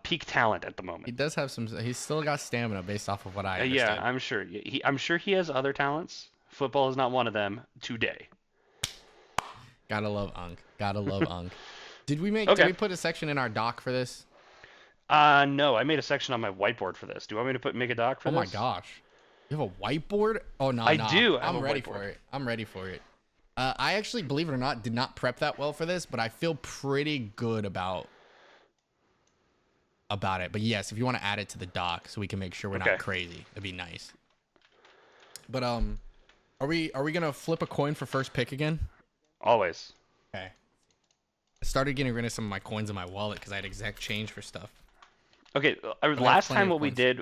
peak talent at the moment. He does have some. He's still got stamina based off of what I understood. Yeah, I'm sure. I'm sure he has other talents. Football is not one of them today. Gotta love Unk. Gotta love Unk. Did we put a section in our doc for this? No, I made a section on my whiteboard for this. Do you want me to make a doc for this? Oh my gosh. You have a whiteboard? Oh no, I do. I'm ready for it. I'm ready for it. I actually, believe it or not, did not prep that well for this, but I feel pretty good about it. But yes, if you want to add it to the doc so we can make sure we're not crazy, that'd be nice. But are we gonna flip a coin for first pick again? Always. Okay. I started getting rid of some of my coins in my wallet because I had exact change for stuff. Okay, last time what we did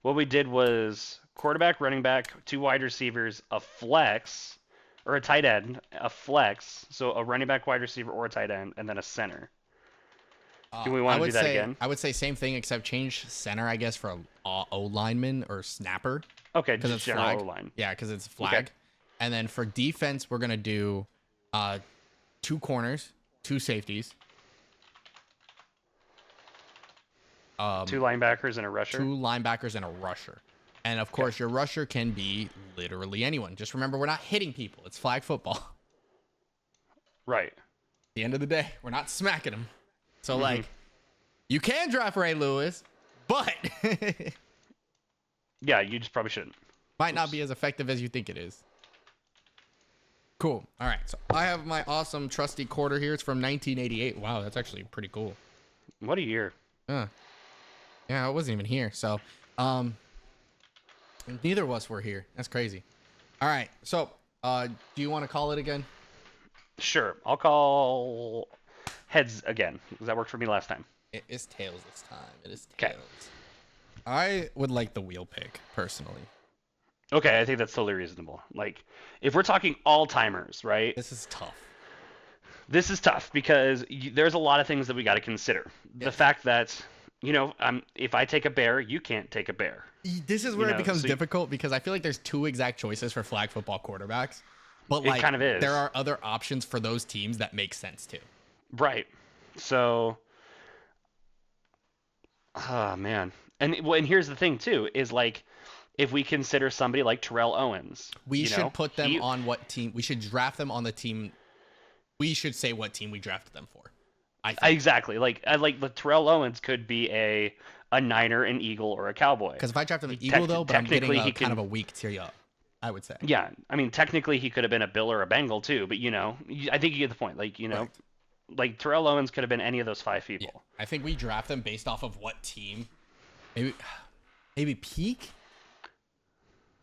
was quarterback, running back, 2 wide receivers, a flex, or a tight end, a flex, so a running back, wide receiver, or a tight end, and then a center. Do we want to do that again? I would say same thing except change center, I guess, for a O-lineman or snapper. Okay, just general O-line. Yeah, because it's flag. Okay. And then for defense, we're going to do 2 corners, 2 safeties. 2 linebackers and a rusher. 2 linebackers and a rusher. And of course, your rusher can be literally anyone. Just remember, we're not hitting people. It's flag football. Right. At the end of the day, we're not smacking them. So, like, you can draft Ray Lewis, but yeah, you just probably shouldn't. Might not be as effective as you think it is. Cool. All right. So I have my awesome trusty quarter here. It's from 1988. Wow, that's actually pretty cool. What a year. Yeah, I wasn't even here. So, neither of us were here. That's crazy. All right. So, do you want to call it again? Sure. I'll call heads again, because that worked for me last time. It is tails this time. It is 'Kay. tails. I would like the wheel pick personally. Okay, I think that's totally reasonable. Like, if we're talking all-timers, right? This is tough. This is tough because there's a lot of things that we got to consider. Yeah. The fact that, if I take a bear, you can't take a bear. This is where it becomes so difficult because I feel like there's two exact choices for flag football quarterbacks, but It like kind of is. there are other options for those teams that make sense too. Right. So, oh man. And here's the thing too, is like, if we consider somebody like Terrell Owens, We should put them on what team. We should draft them on the team. We should say what team we drafted them for. I think. Exactly. Like, the Terrell Owens could be a Niner, an Eagle, or a Cowboy. Because if I draft him an Eagle though, but I'm getting technically he kind of can- a weak tier up, I would say. Yeah, I mean, technically he could have been a Bill or a Bengal too, but I think you get the point. Like, Right. like Terrell Owens could have been any of those five Yeah. people. I think we draft them based off of what team. Maybe peak.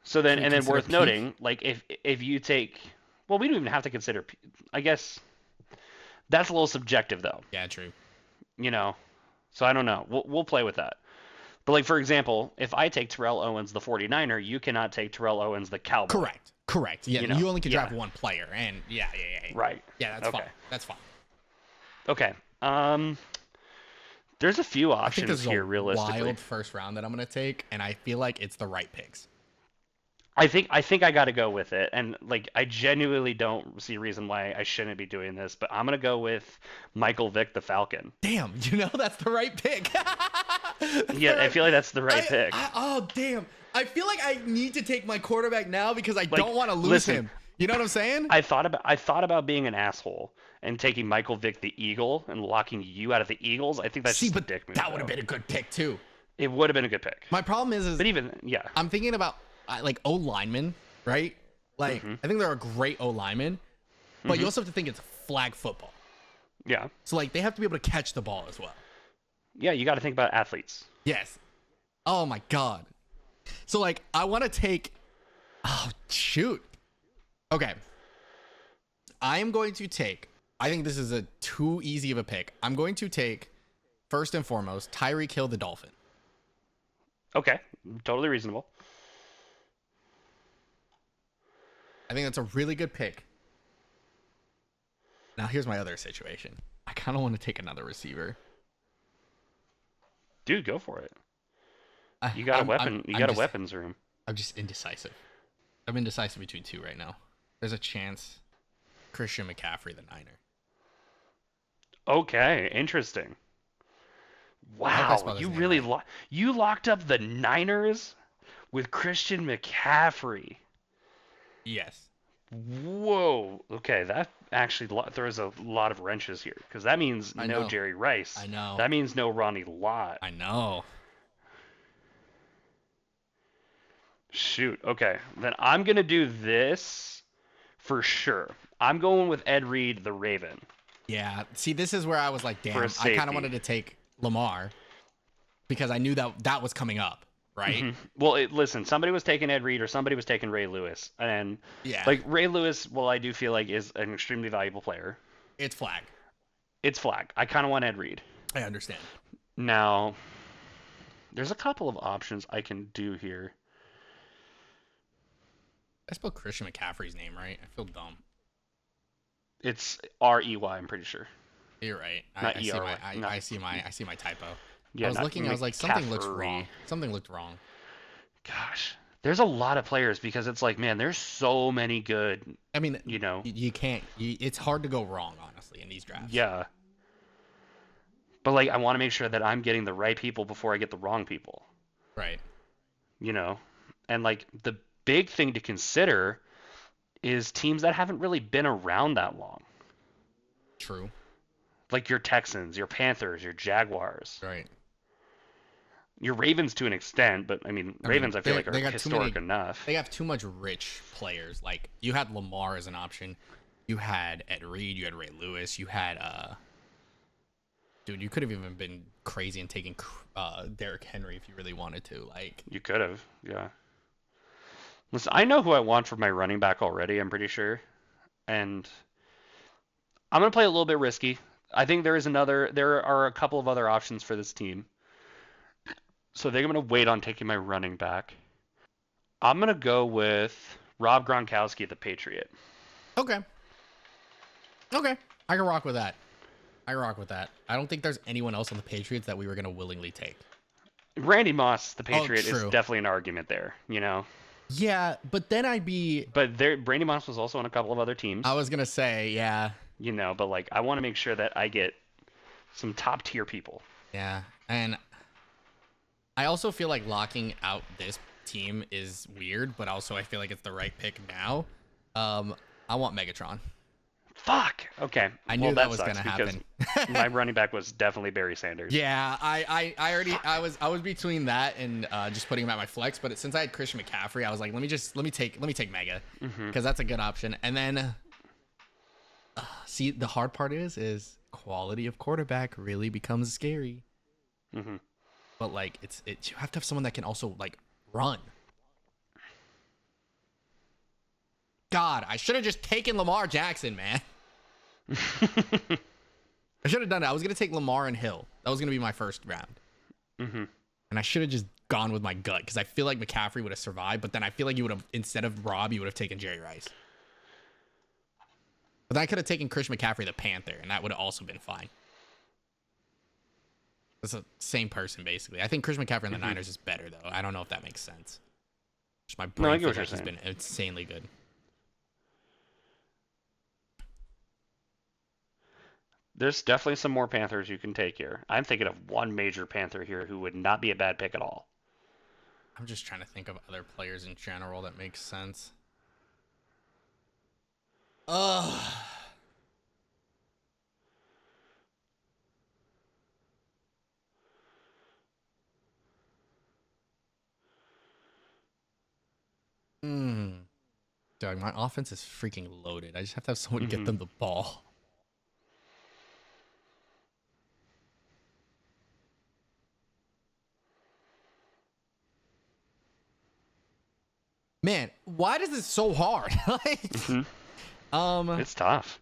So then, Can we and then consider worth peak? noting, like if you take, well, we don't even have to consider. I guess that's a little subjective though. Yeah, true. So I don't know. We'll play with that. But like for example, if I take Terrell Owens the 49er, you cannot take Terrell Owens the Cowboy. Correct. Yeah, You know, you only can draft yeah. one player, and yeah. Right. Yeah, that's Okay. fine. That's fine. Okay. There's a few I think this options is here a realistically. wild first round that I'm gonna take, and I feel like it's the right picks. I think I got to go with it, and like I genuinely don't see a reason why I shouldn't be doing this, but I'm gonna go with Michael Vick the Falcon. Damn, that's the right pick. Yeah, I feel like that's the right pick. Oh damn! I feel like I need to take my quarterback now because I Like, don't want to lose listen, him. You know what I'm saying? I thought about being an asshole and taking Michael Vick the Eagle and locking you out of the Eagles. I think that's just a but dick move. that would have though. been a good pick too. It would have been a good pick. My problem is But even yeah, I'm thinking about like O linemen, right? Like Mm-hmm. I think they're a great O lineman, but you also have to think it's flag football. yeah, So like they have to be able to catch the ball as well. yeah. You got to think about athletes. Yes. Oh my god. So like I want to take. Oh shoot. Okay. I am going to take. I think this is a too easy of a pick. I'm going to take first and foremost Tyreek Hill the Dolphin. Okay, totally reasonable. I think that's a really good pick. Now here's my other situation. I kind of want to take another receiver. Dude, go for it. You got a weapon. You got a weapons room. I'm just indecisive. I'm indecisive between two right now. There's a chance Christian McCaffrey, the Niner. Okay, interesting. I hope I Wow, spelled his you name really right. you locked up the Niners with Christian McCaffrey. Yes. Whoa. Okay, that actually throws a lot of wrenches here because that means I no know. Jerry Rice. I know. That means no Ronnie Lott. I know. Shoot. Okay, then I'm gonna do this for sure. I'm going with Ed Reed, the Raven. Yeah. See, this is where I was like, damn, For a I kind safety. of wanted to take Lamar because I knew that was coming up, right? Mhm. Well, listen, somebody was taking Ed Reed or somebody was taking Ray Lewis, and Yeah. like Ray Lewis, well, I do feel like is an extremely valuable player. It's flag. It's flag. I kind of want Ed Reed. I understand. Now, there's a couple of options I can do here. I spelled Christian McCaffrey's name right. I feel dumb. It's Rey, I'm pretty sure. You're right. Not I see my ERY. No. I see my typo. Yeah, I was not looking. I was like, something looks McCaffrey. wrong. Something looked wrong. Gosh, there's a lot of players because it's like, man, there's so many good. I mean, You know. you can't. It's hard to go wrong, honestly, in these drafts. Yeah. But like, I want to make sure that I'm getting the right people before I get the wrong people. Right. And like the big thing to consider is teams that haven't really been around that long. True. Like your Texans, your Panthers, your Jaguars. Right. Your Ravens to an extent, but I mean, Ravens I feel like are they got historic enough. They have too much rich players. Like you had Lamar as an option, you had Ed Reed, you had Ray Lewis, you had dude, you could have even been crazy and taken Derrick Henry if you really wanted to. Like You could have, yeah. Listen, I know who I want for my running back already. I'm pretty sure, and I'm gonna play a little bit risky. I think there are a couple of other options for this team. So I think I'm going to wait on taking my running back. I'm going to go with Rob Gronkowski at the Patriot. Okay. I can rock with that. I don't think there's anyone else on the Patriots that we were going to willingly take. Randy Moss, the Patriot, is true. definitely an argument there, you know? Yeah, but then But Randy Moss was also on a couple of other teams. I was going to say, yeah. You know, but like, I want to make sure that I get some top tier people. Yeah, and I also feel like locking out this team is weird, but also I feel like it's the right pick now. I want Megatron. Fuck. Okay. I knew that was gonna happen. My running back was definitely Barry Sanders. Yeah, I was between that and just putting him at my flex, but since I had Christian McCaffrey, I was like, let me take Mega because that's a good option. And then see, the hard part is quality of quarterback really becomes scary. Mm-hmm. But like you have to have someone that can also like run. God, I should have just taken Lamar Jackson, man. I should have done it. I was gonna take Lamar and Hill. That was gonna be my first round. Mm-hmm. And I should have just gone with my gut because I feel like McCaffrey would have survived, but then I feel like you would have, instead of Rob, you would have taken Jerry Rice. But then I could have taken Chris McCaffrey, the Panther, and that would have also been fine. It's the same person, basically. I think Chris McCaffrey in the Niners is better, though. I don't know if that makes sense. Just my brain feels like he's been insanely good. There's definitely some more Panthers you can take here. I'm thinking of one major Panther here who would not be a bad pick at all. I'm just trying to think of other players in general that makes sense. Ugh. Doug, my offense is freaking loaded. I just have to have someone get them the ball. Man, why is this so hard? Like, it's tough.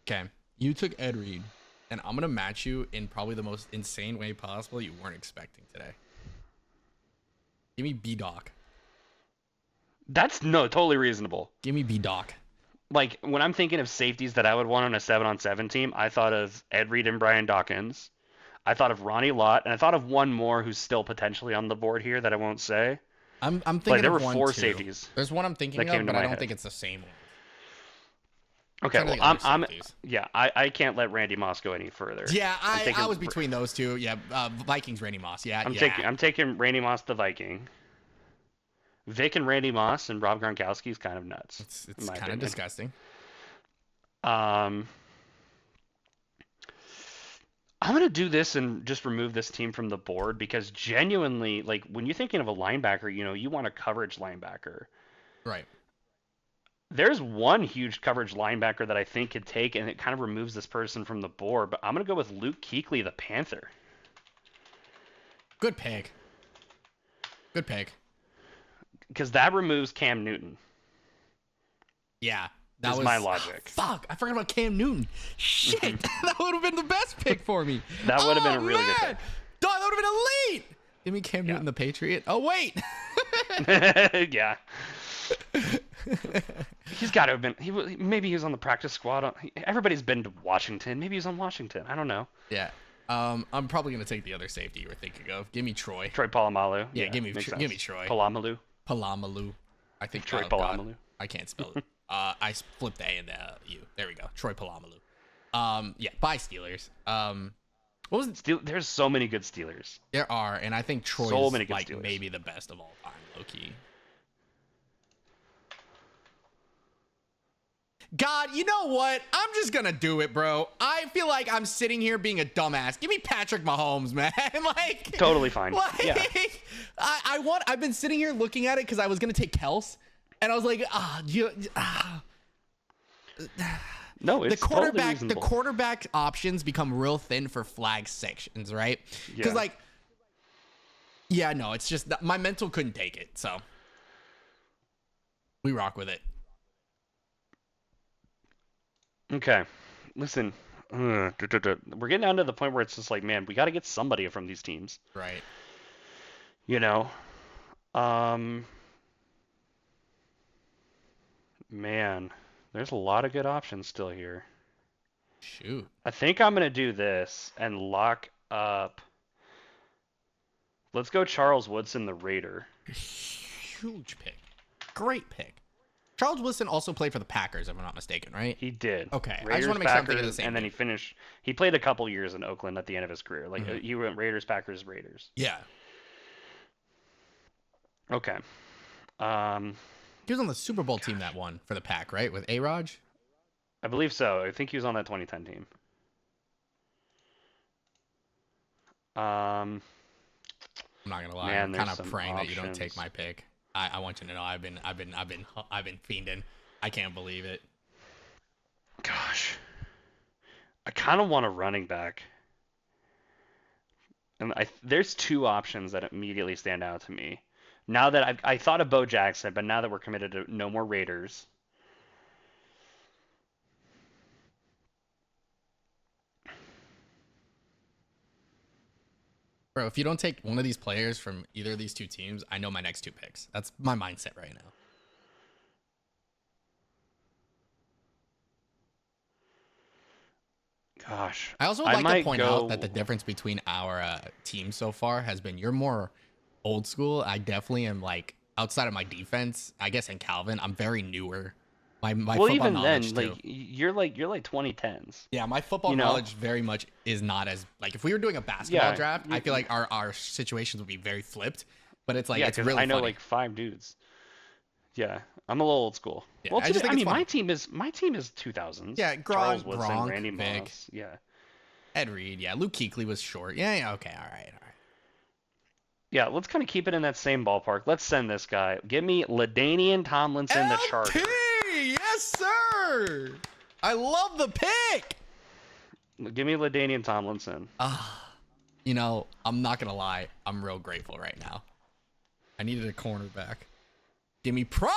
Okay, you took Ed Reed, and I'm gonna match you in probably the most insane way possible you weren't expecting today. Give me B-Doc. That's totally reasonable. Give me B-Doc. Like, when I'm thinking of safeties that I would want on a 7-on-7 team, I thought of Ed Reed and Brian Dawkins. I thought of Ronnie Lott, and I thought of one more who's still potentially on the board here that I won't say. I'm thinking like, there of were one, four too. safeties. There's one I'm thinking of, but I don't think it's the same one. Okay, well, I can't let Randy Moss go any further. Yeah, I was between those two. Yeah, Vikings, Randy Moss. Yeah, I'm taking Randy Moss, the Viking. Vic and Randy Moss and Rob Gronkowski is kind of nuts. It's kind of disgusting. I'm gonna do this and just remove this team from the board because genuinely, like, when you're thinking of a linebacker, you know, you want a coverage linebacker. Right. There's one huge coverage linebacker that I think could take, and it kind of removes this person from the board, but I'm going to go with Luke Kuechly, the Panther. Good pick. Because that removes Cam Newton. Yeah. That was my logic. Fuck, I forgot about Cam Newton. Shit, that would have been the best pick for me. That would have been a really good pick. Dog, that would have been elite. Give me Cam Newton, the Patriot. Oh, wait. Yeah. He's got to have been. Maybe he was on the practice squad. Everybody's been to Washington. Maybe he was on Washington. I don't know. Yeah. I'm probably gonna take the other safety you were thinking of. Give me Troy. Troy Polamalu. Yeah, give me Troy. Palamalu. I think Troy Polamalu. God, I can't spell it. I flipped the A and the U. There we go. Troy Polamalu. Yeah. Bye Steelers. What was it? There's so many good Steelers. There are, and I think Troy is like Steelers. Maybe the best of all time, low key. God, you know what? I'm just gonna do it, bro. I feel like I'm sitting here being a dumbass. Give me Patrick Mahomes, man. Like Totally fine. Yeah. I've been sitting here looking at it because I was gonna take Kels, and I was like, No, it's totally reasonable. The quarterback options become real thin for flag sections, right? Because no, it's just my mental couldn't take it, so we rock with it. Okay, listen, we're getting down to the point where it's just like, man, we got to get somebody from these teams, right? You know, man, there's a lot of good options still here. Shoot, I think I'm gonna do this and lock up. Let's go Charles Woodson, the Raider. Huge pick, great pick. Charles Woodson also played for the Packers, if I'm not mistaken, right? He did. Okay, Raiders, I just want to make sure I'm thinking of the Packers, same and then he played a couple years in Oakland at the end of his career. Like he went Raiders, Packers, Raiders. Yeah. Okay. He was on the Super Bowl team that won for the Pack, right? With A-Raj? I believe so. I think he was on that 2010 team. I'm not gonna lie. Man, I'm kind of there's praying some that you don't take options. my pick. I want you to know I've been fiending. I can't believe it. Gosh. I kind of want a running back. And there's two options that immediately stand out to me. Now that I thought of Bo Jackson, but now that we're committed to no more Raiders. Bro, if you don't take one of these players from either of these two teams, I know my next two picks. That's my mindset right now. Gosh. I also would like to might point go... out that the difference between our teams so far has been you're more old school. I definitely am like outside of my defense, I guess in Calvin, I'm very newer. My well, football even knowledge then, too. like you're like 2010s. Yeah, my football knowledge very much is not as like if we were doing a basketball draft, I feel like our situations would be very flipped. But it's like it's really I know funny. like 5 dudes. Yeah, I'm a little old school. Yeah, Well, I just think it's my funny. team is 2000s. Yeah, Charles Woodson, Gronk, Randy Vic. Moss. Yeah. Ed Reed, yeah, Luke Kuechly was short. Yeah, okay, all right. Yeah, let's kind of keep it in that same ballpark. Let's send this guy. Give me LaDainian Tomlinson, the Charger. Yes, sir. I love the pick. Give me LaDainian Tomlinson. You know, I'm not gonna lie. I'm real grateful right now. I needed a cornerback. Give me prime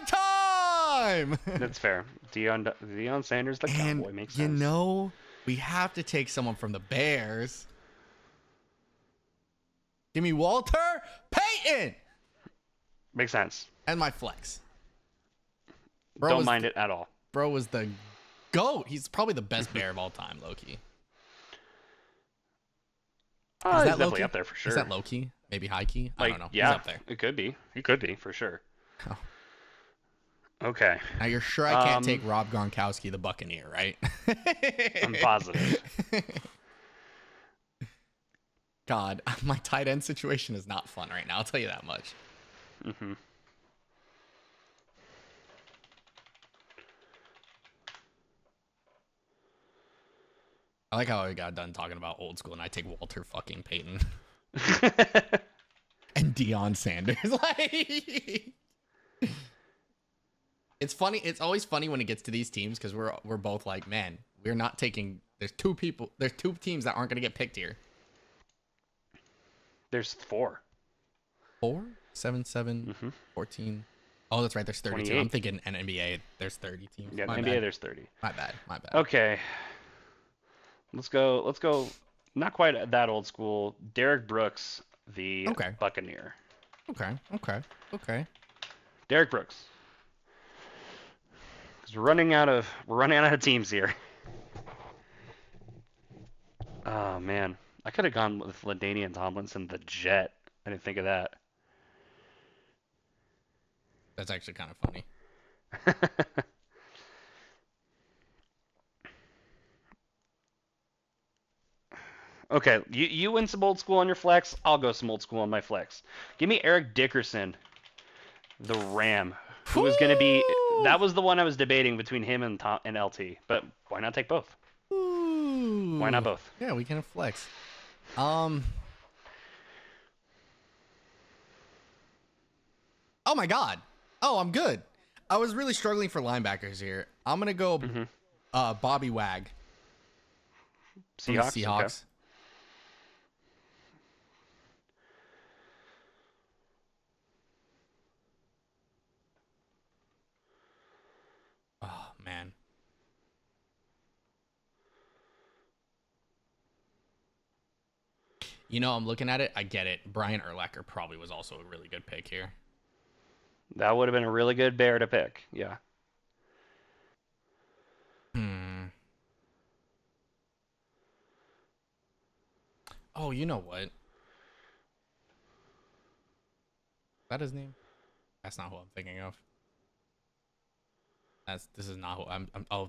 time. That's fair. Deion Sanders, the Cowboy, makes sense. You know, we have to take someone from the Bears. Give me Walter Payton. Makes sense. And my flex. Don't mind it at all. Bro was the GOAT. He's probably the best Bear of all time, low-key. He's definitely up there for sure. Is that low-key? Maybe high-key? I don't know. Yeah, He's up there. It could be. He could be, for sure. Oh. Okay. Now, you're sure I can't take Rob Gronkowski, the Buccaneer, right? I'm positive. God, my tight end situation is not fun right now. I'll tell you that much. Mm-hmm. I like how I got done talking about old school, and I take Walter fucking Payton and Deion Sanders. Like, it's funny. It's always funny when it gets to these teams because we're both like, man, we're not taking. There's two teams that aren't gonna get picked here. There's 4. 4, 7, 7, 14. Oh, that's right. There's 32. 28. I'm thinking an NBA. There's 30 teams. Yeah, My NBA bad. there's 30. My bad. Okay. Let's go. Not quite that old school. Derek Brooks, the Buccaneer. Okay. Derek Brooks. Because we're running out of teams here. Oh man, I could have gone with LaDainian Tomlinson, the Jet. I didn't think of that. That's actually kind of funny. Okay, you win some old school on your flex. I'll go some old school on my flex. Give me Eric Dickerson, the Ram, who is going to be That was the one I was debating between him and LT. But why not take both? Ooh. Why not both? Yeah, we can flex. Oh my God. Oh, I'm good. I was really struggling for linebackers here. I'm gonna go Bobby Wag. From the Seahawks. Seahawks. Okay. Oh man. I'm looking at it. I get it. Brian Urlacher probably was also a really good pick here. That would have been a really good bear to pick. Yeah. Oh, you know what? Is that his name? That's not who I'm thinking of. This is not who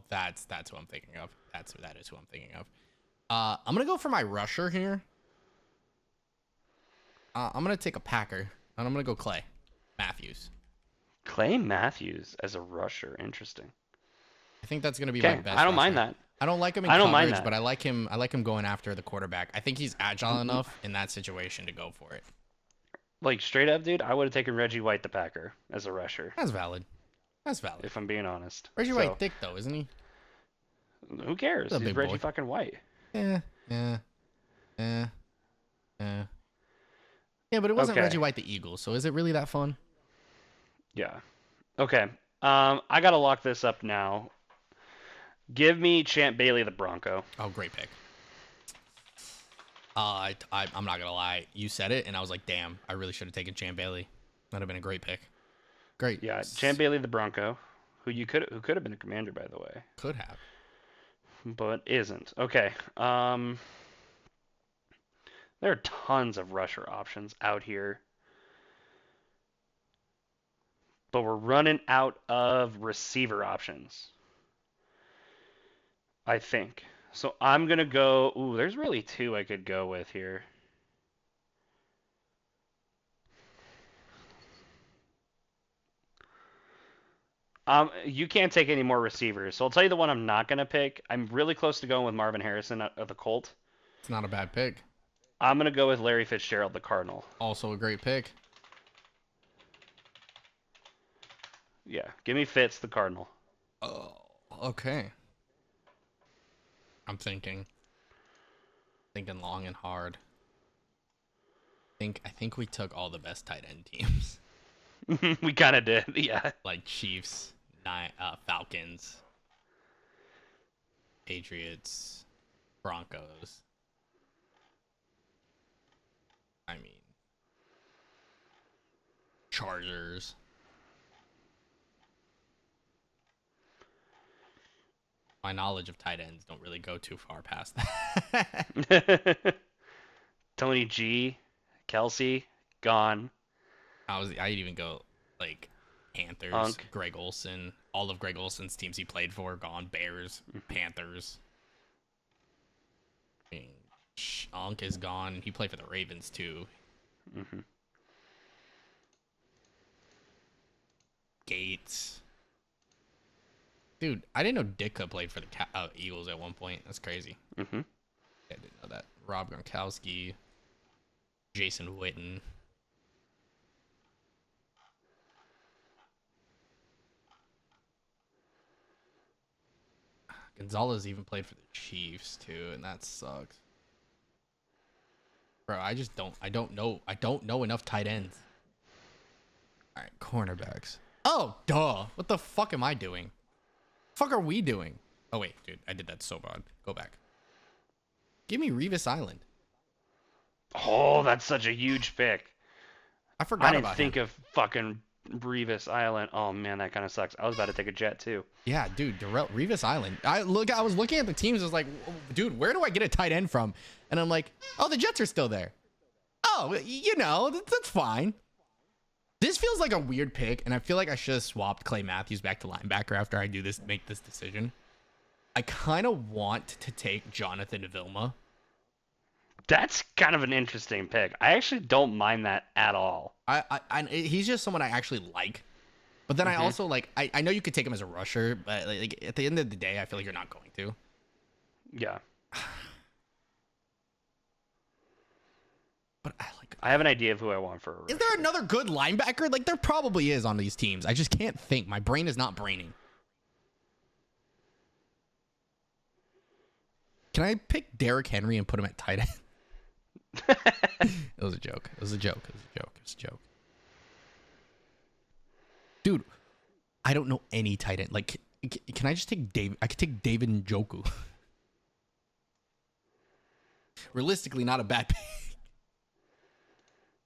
that's who I'm thinking of. That is who I'm thinking of. I'm gonna go for my rusher here. I'm gonna take a Packer, and I'm gonna go Clay Matthews. Clay Matthews as a rusher. Interesting. I think that's gonna be my best. I don't rusher. mind that. I don't like him in coverage, but I like him going after the quarterback. I think he's agile enough in that situation to go for it. Like straight up, dude, I would have taken Reggie White the Packer as a rusher. That's valid. If I'm being honest. Reggie White thick though, isn't he? Who cares? He's Reggie fucking White. Yeah, but it wasn't Reggie White the Eagles, so is it really that fun? Yeah. Okay. I gotta lock this up now. Give me Champ Bailey the Bronco. Oh, great pick. I'm not gonna lie. You said it, and I was like, damn, I really should have taken Champ Bailey. That'd have been a great pick. Great. Yeah, Champ Bailey the Bronco, who could have been a commander, by the way. Could have. But isn't. Okay. There are tons of rusher options out here. But we're running out of receiver options, I think. So I'm going to go... Ooh, there's really two I could go with here. You can't take any more receivers. So I'll tell you the one I'm not going to pick. I'm really close to going with Marvin Harrison of the Colt. It's not a bad pick. I'm going to go with Larry Fitzgerald, the Cardinal. Also a great pick. Yeah, give me Fitz, the Cardinal. Oh, okay. I'm thinking long and hard. I think we took all the best tight end teams. We kind of did, yeah. Like Chiefs, Falcons, Patriots, Broncos. I mean, Chargers. My knowledge of tight ends don't really go too far past that. Tony G, Kelsey, gone. I'd even go like Panthers, Unk. Greg Olsen, all of Greg Olsen's teams he played for gone. Bears, Panthers. I mean, Unk is gone. He played for the Ravens too. Mm-hmm. Gates. Dude, I didn't know Ditka played for the Eagles at one point. That's crazy. Mm-hmm. I didn't know that. Rob Gronkowski, Jason Witten. Gonzalez even played for the Chiefs too, and that sucks. Bro, I don't know enough tight ends. All right, cornerbacks. Oh, duh. What the fuck am I doing? Fuck are we doing? Oh wait, dude, I did that so bad. Go back. Give me Revis Island. Oh, that's such a huge pick. I forgot I didn't about think him. of fucking Revis Island. Oh man, that kind of sucks. I was about to take a jet too. Yeah, dude, Revis Island. I was looking at the teams. I was like, dude, where do I get a tight end from? And I'm like, oh, the Jets are still there. Oh, that's fine. This feels like a weird pick, and I feel like I should have swapped Clay Matthews back to linebacker after I make this decision. I kind of want to take Jonathan Vilma. That's kind of an interesting pick. I actually don't mind that at all. He's just someone I actually like, But then I also like I know you could take him as a rusher, but like at the end of the day, I feel like you're not going to. Yeah. But I have an idea of who I want for a rusher. Is there another good linebacker? Like there probably is on these teams. I just can't think. My brain is not braining. Can I pick Derrick Henry and put him at tight end? It was a joke. It was a joke. It was a joke. It was a joke. Dude, I don't know any tight end. Like, can I just take Dave? I could take David Njoku. Realistically, not a bad pick.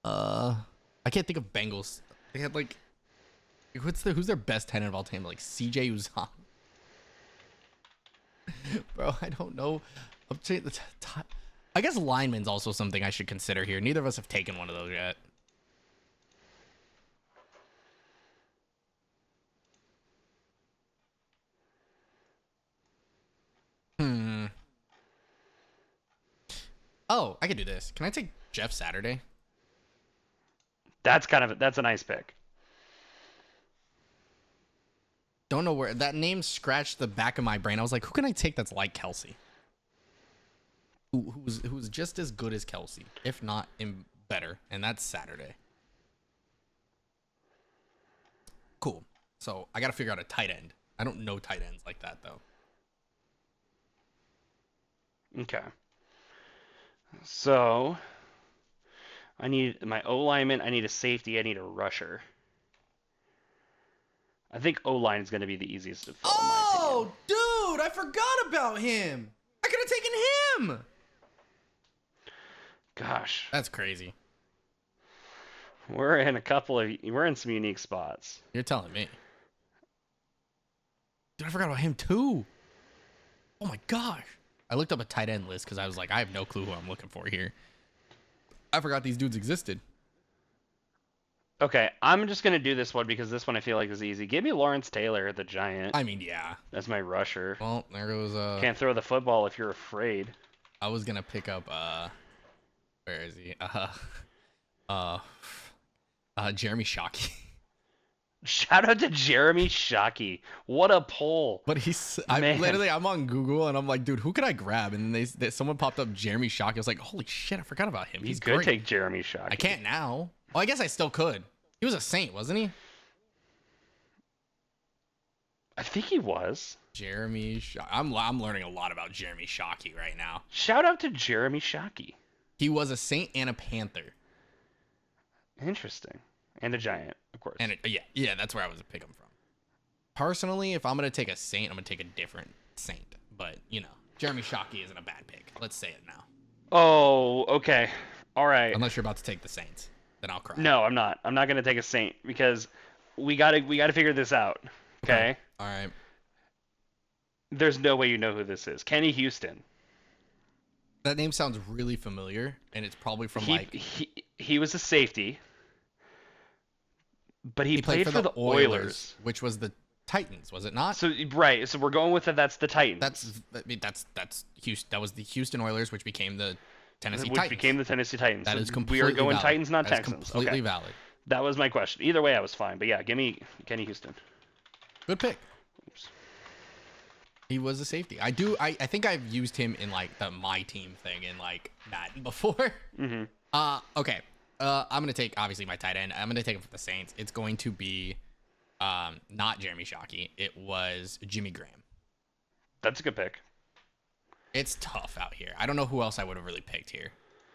I can't think of Bengals. They had like, who's their best tight end of all time? Like CJ Uzomah. Bro, I don't know. I'm saying I guess lineman's also something I should consider here. Neither of us have taken one of those yet. Oh, I could do this. Can I take Jeff Saturday? That's a nice pick. Don't know where that name scratched the back of my brain. I was like, who can I take that's like Kelsey? Who's just as good as Kelsey, if not better, and that's Saturday. Cool. So I got to figure out a tight end. I don't know tight ends like that though. Okay. So I need my O lineman. I need a safety. I need a rusher. I think O line is going to be the easiest to fill. In my opinion. Dude, I forgot about him. I could have taken him. Gosh, that's crazy. We're in some unique spots. You're telling me. Dude, I forgot about him too. Oh my gosh. I looked up a tight end list because I was like, I have no clue who I'm looking for here. I forgot these dudes existed. Okay, I'm just gonna do this one because this one I feel like is easy. Give me Lawrence Taylor, the Giant. I mean, yeah. That's my rusher. Well, there goes Can't throw the football if you're afraid. I was gonna pick up where is he? Jeremy Shockey. Shout out to Jeremy Shockey. What a pull. But I'm on Google and I'm like, dude, who could I grab? And then someone popped up Jeremy Shockey. I was like, holy shit, I forgot about him. He's good. Great. Take Jeremy Shockey. I can't now. Well, I guess I still could. He was a Saint, wasn't he? I think he was. Jeremy Shockey. I'm learning a lot about Jeremy Shockey right now. Shout out to Jeremy Shockey. He was a Saint and a Panther. Interesting. And a Giant, of course. And yeah, that's where I was pick him from. Personally, if I'm gonna take a Saint, I'm gonna take a different Saint. But Jeremy Shockey isn't a bad pick. Let's say it now. Oh, okay. All right. Unless you're about to take the Saints, then I'll cry. No, I'm not. I'm not gonna take a Saint because we gotta figure this out. Okay. All right. There's no way you know who this is. Kenny Houston. That name sounds really familiar, and it's probably from he was a safety, but he played for the Oilers, which was the Titans, was it not? So right, so we're going with it. That's the Titans. That's Houston. That was the Houston Oilers, which became the Tennessee Titans. Which became the Tennessee Titans. That so is completely we are going valid. Titans, not that Texans. Is completely okay. valid. That was my question. Either way, I was fine. But yeah, give me Kenny Houston. Good pick. Oops. He was a safety. I think I've used him in like the my team thing in like Madden before. Mm-hmm. Okay. I'm gonna take obviously my tight end. I'm gonna take him for the Saints. It's going to be not Jeremy Shockey. It was Jimmy Graham. That's a good pick. It's tough out here. I don't know who else I would have really picked here.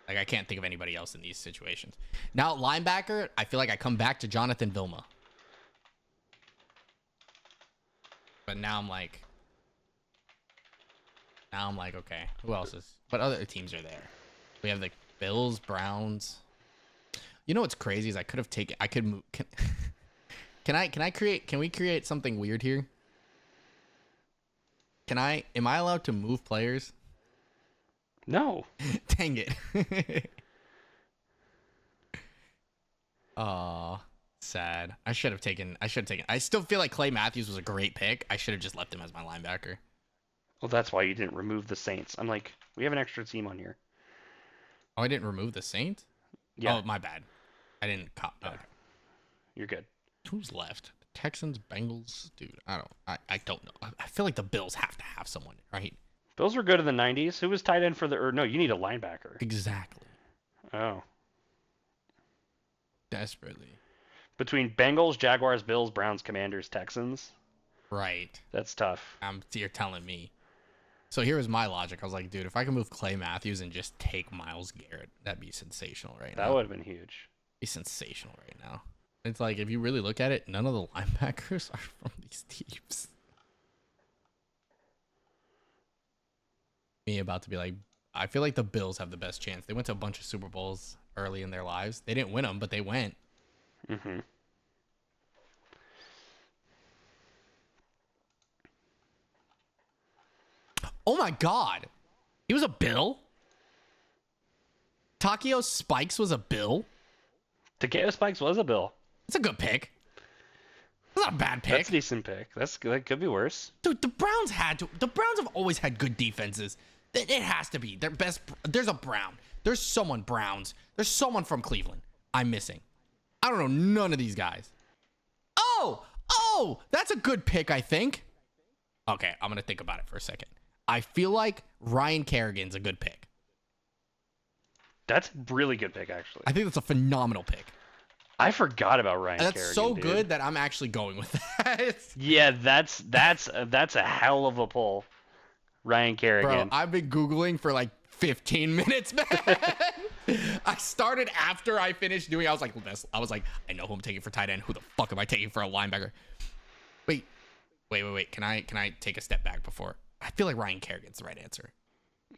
Like I can't think of anybody else in these situations. Now linebacker, I feel like I come back to Jonathan Vilma. But now I'm like, okay, who else is? What other teams are there? We have the Bills, Browns. You know what's crazy is I could move. Can we create something weird here? Am I allowed to move players? No. Dang it. Aw, sad. I should have taken. I still feel like Clay Matthews was a great pick. I should have just left him as my linebacker. Well, that's why you didn't remove the Saints. I'm like, we have an extra team on here. Oh, I didn't remove the Saints? Yeah. Oh, my bad. I didn't cop. Okay. You're good. Who's left? Texans, Bengals, dude. I don't know. I feel like the Bills have to have someone, right? Bills were good in the 90s. Who was tight end for the? Or no, you need a linebacker. Exactly. Oh. Desperately. Between Bengals, Jaguars, Bills, Browns, Commanders, Texans. Right. That's tough. You're telling me. So here was my logic. I was like, dude, if I can move Clay Matthews and just take Myles Garrett, that'd be sensational right now. That would have been huge. Be sensational right now. It's like, if you really look at it, none of the linebackers are from these teams. Me about to be like, I feel like the Bills have the best chance. They went to a bunch of Super Bowls early in their lives. They didn't win them, but they went. Mm-hmm. Oh my God. He was a Bill? Takeo Spikes was a Bill? Takeo Spikes was a Bill. That's a good pick. That's not a bad pick. That's a decent pick. That could be worse. Dude, the Browns have always had good defenses. It has to be their best. There's a Brown. There's someone Browns. There's someone from Cleveland. I'm missing. I don't know none of these guys. Oh, that's a good pick, I think. Okay, I'm going to think about it for a second. I feel like Ryan Kerrigan's a good pick. That's a really good pick, actually. I think that's a phenomenal pick. I forgot about Ryan Kerrigan. That's so dude. good that I'm actually going with that. Yeah, that's a hell of a pull. Ryan Kerrigan. Bro, I've been Googling for like 15 minutes, man. I started after I finished doing. I was like, I know who I'm taking for tight end. Who the fuck am I taking for a linebacker? Wait. Can I take a step back before? I feel like Ryan Kerrigan's the right answer.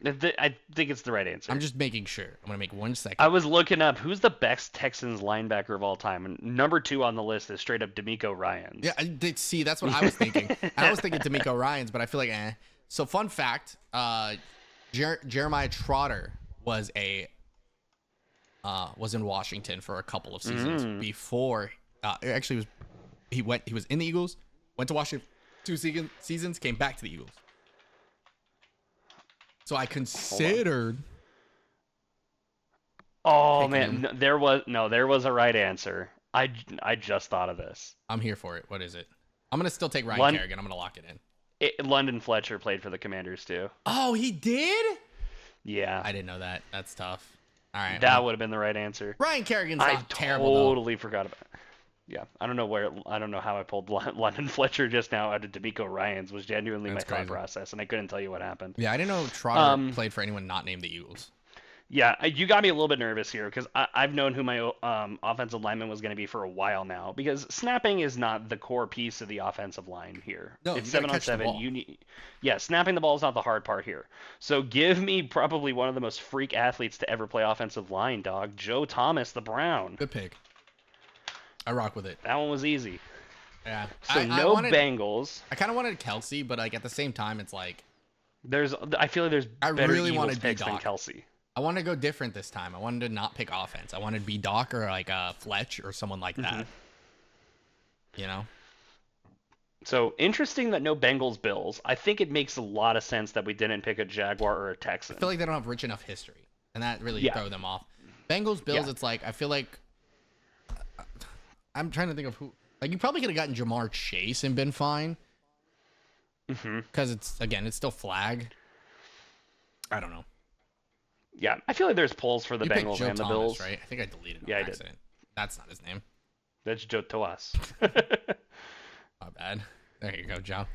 I think it's the right answer. I'm just making sure. I'm gonna make 1 second. I was looking up who's the best Texans linebacker of all time, and number 2 on the list is straight up D'Amico Ryans. Yeah, I did see. That's what I was thinking. I was thinking D'Amico Ryans, but I feel like So fun fact, Jeremiah Trotter was in Washington for a couple of seasons before. Actually, he was in the Eagles, went to Washington 2 seasons, came back to the Eagles. So I considered. Oh man, there was a right answer. I just thought of this. I'm here for it. What is it? I'm gonna still take Ryan Kerrigan. I'm gonna lock it in. London Fletcher played for the Commanders too. Oh, he did? Yeah. I didn't know that. That's tough. All right. That would have been the right answer. Ryan Kerrigan's not terrible. I totally forgot about it. Yeah, I don't know how I pulled London Fletcher just now out of D'Amico Ryans was genuinely my thought process, and I couldn't tell you what happened. Yeah, I didn't know Trotter played for anyone not named the Eagles. Yeah, you got me a little bit nervous here because I've known who my offensive lineman was going to be for a while now. Because snapping is not the core piece of the offensive line here. No, it's 7-on-7. Snapping the ball is not the hard part here. So give me probably one of the most freak athletes to ever play offensive line, dog. Joe Thomas, the Brown. Good pick. I rock with it. That one was easy. Yeah. So Bengals. I kind of wanted Kelsey, but like at the same time, it's like I feel like there's better really Eagles picks than Kelsey. I wanted to go different this time. I wanted to not pick offense. I wanted to be Doc or like Fletch or someone like that. You know? So interesting that no Bengals Bills. I think it makes a lot of sense that we didn't pick a Jaguar or a Texan. I feel like they don't have rich enough history, and that really throw them off. Bengals Bills, it's like I feel like I'm trying to think of who. Like you probably could have gotten Jamar Chase and been fine. Because it's still flag. I don't know. Yeah, I feel like there's polls for the Bengals Joe and the Thomas, Bills. Right? I think I deleted it on accident. I did. That's not his name. That's Joe Toas. Not bad. There you go, Joe.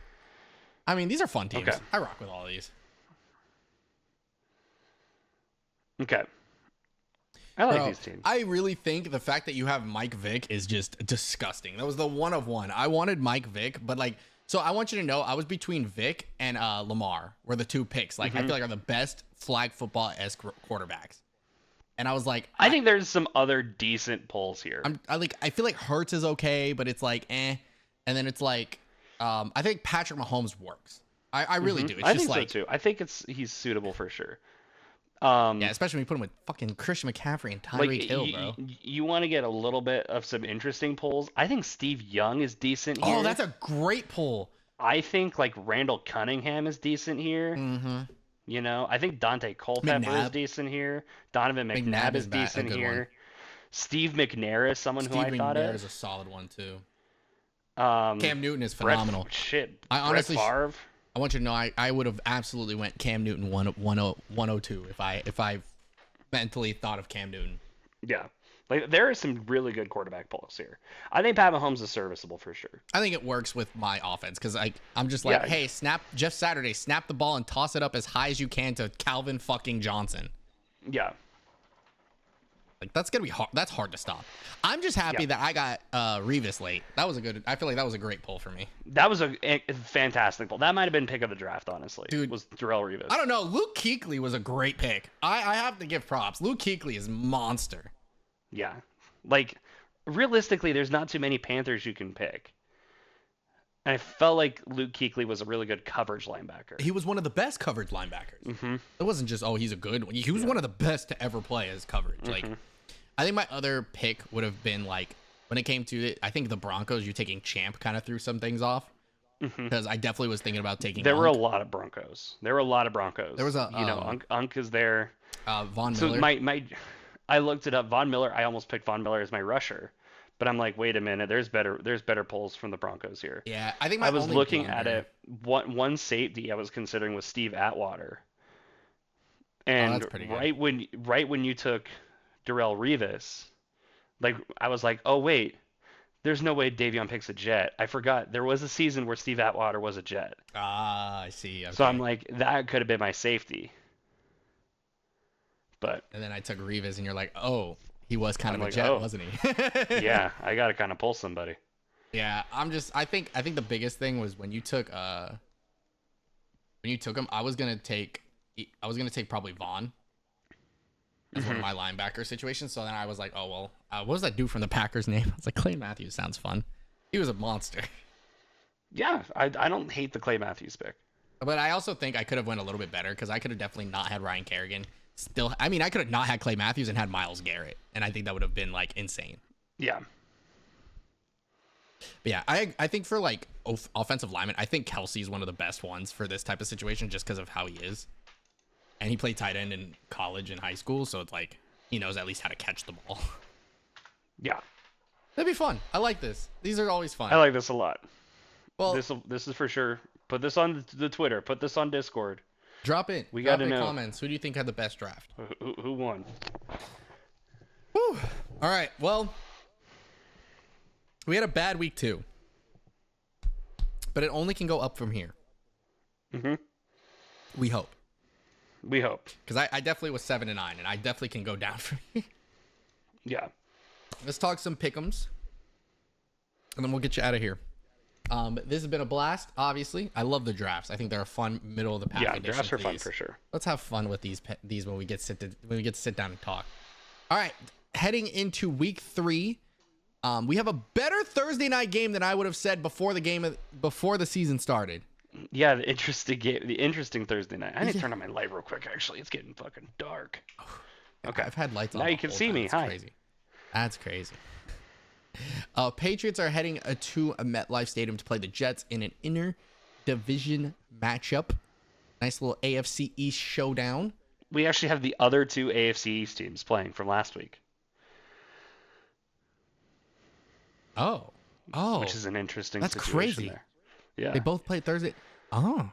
I mean, these are fun teams. Okay. I rock with all of these. Okay. I like these teams. I really think the fact that you have Mike Vick is just disgusting. That was the one of one. I wanted Mike Vick, but so I want you to know I was between Vick and Lamar were the 2 picks. I feel like are the best flag football-esque quarterbacks. And I was like, I think there's some other decent polls here. I feel like Hurts is okay, but it's like and then it's like I think Patrick Mahomes works. I really do. It's I just think so too. I think he's suitable for sure. Yeah, especially when you put him with fucking Christian McCaffrey and Tyreek Hill, bro. You want to get a little bit of some interesting polls. I think Steve Young is decent here. Oh, that's a great poll. I think Randall Cunningham is decent here. You know, I think Dante Culpepper is decent here. Donovan McNabb is decent here. Steve McNair is someone who I thought of. Steve McNair is a solid one too. Cam Newton is phenomenal. I honestly, Brett Favre. I want you to know, I would have absolutely went Cam Newton 102 if I mentally thought of Cam Newton. Yeah. Like, there are some really good quarterback polls here. I think Pat Mahomes is serviceable for sure. I think it works with my offense because I'm just like, hey, snap Jeff Saturday, snap the ball and toss it up as high as you can to Calvin fucking Johnson. Yeah. Like, that's gonna be hard. That's hard to stop. I'm just happy that I got Revis late. I feel like that was a great pull for me. That was a fantastic pull. That might have been pick of the draft, honestly. Dude, was Darrelle Revis. I don't know. Luke Kuechly was a great pick. I have to give props. Luke Kuechly is monster. Yeah. Like, realistically, there's not too many Panthers you can pick. And I felt like Luke Kuechly was a really good coverage linebacker. He was one of the best coverage linebackers. Mm-hmm. It wasn't just, he's a good one. He was one of the best to ever play as coverage. Mm-hmm. Like, I think my other pick would have been, like, when it came to it, I think the Broncos, you taking Champ kind of threw some things off. Because I definitely was thinking about taking There Unk. were a lot of Broncos. There was a, Unk is there. Von Miller. So I looked it up. Von Miller, I almost picked Von Miller as my rusher. But I'm like, wait a minute, there's better polls from the Broncos here. Yeah, I think I was looking at it. One safety I was considering was Steve Atwater. And that's pretty good. right when you took Darrelle Revis, like, I was like, oh wait, there's no way Davion picks a Jet. I forgot there was a season where Steve Atwater was a Jet. Ah, I see. Okay. So I'm like, that could have been my safety. But and then I took Revis, and you're like, oh, he was kind of a Jet, wasn't he? Yeah, I got to kind of pull somebody. Yeah, I think the biggest thing was when you took him, I was gonna take probably Vaughn as one of my linebacker situations. So then I was like, oh well, what was that dude from the Packers name? I was like, Clay Matthews sounds fun. He was a monster. Yeah, I don't hate the Clay Matthews pick. But I also think I could have went a little bit better because I could have definitely not had Ryan Kerrigan. I could have not had Clay Matthews and had Myles Garrett, and I think that would have been like insane. Yeah. But yeah, I think for like offensive lineman, I think Kelsey's one of the best ones for this type of situation just because of how he is. And he played tight end in college and high school, so it's like he knows at least how to catch the ball. Yeah. That'd be fun. I like this. These are always fun. I like this a lot. Well, this is for sure. Put this on the Twitter. Put this on Discord. Drop it. We got to know. Comments. Who do you think had the best draft? Who won? Whew. All right. Well, we had a bad week too, but it only can go up from here. Mm-hmm. We hope. We hope. Because I definitely was 7-9, and I definitely can go down from here. Yeah. Let's talk some Pickems, and then we'll get you out of here. This has been a blast. Obviously, I love the drafts. I think they're a fun middle of the pack. Yeah, drafts are fun for sure. Let's have fun with these when we get to sit down and talk. All right, heading into week 3, we have a better Thursday night game than I would have said before the season started. Yeah, the interesting Thursday night. I need to turn on my light real quick. Actually, it's getting fucking dark. Okay, I've had lights on. Now you can see me. That's crazy. That's crazy. Patriots are heading to MetLife Stadium to play the Jets in an inter-division matchup. Nice little AFC East showdown. We actually have the other 2 AFC East teams playing from last week. Oh. Which is an interesting That's situation crazy. there. Yeah. They both played Thursday. Oh.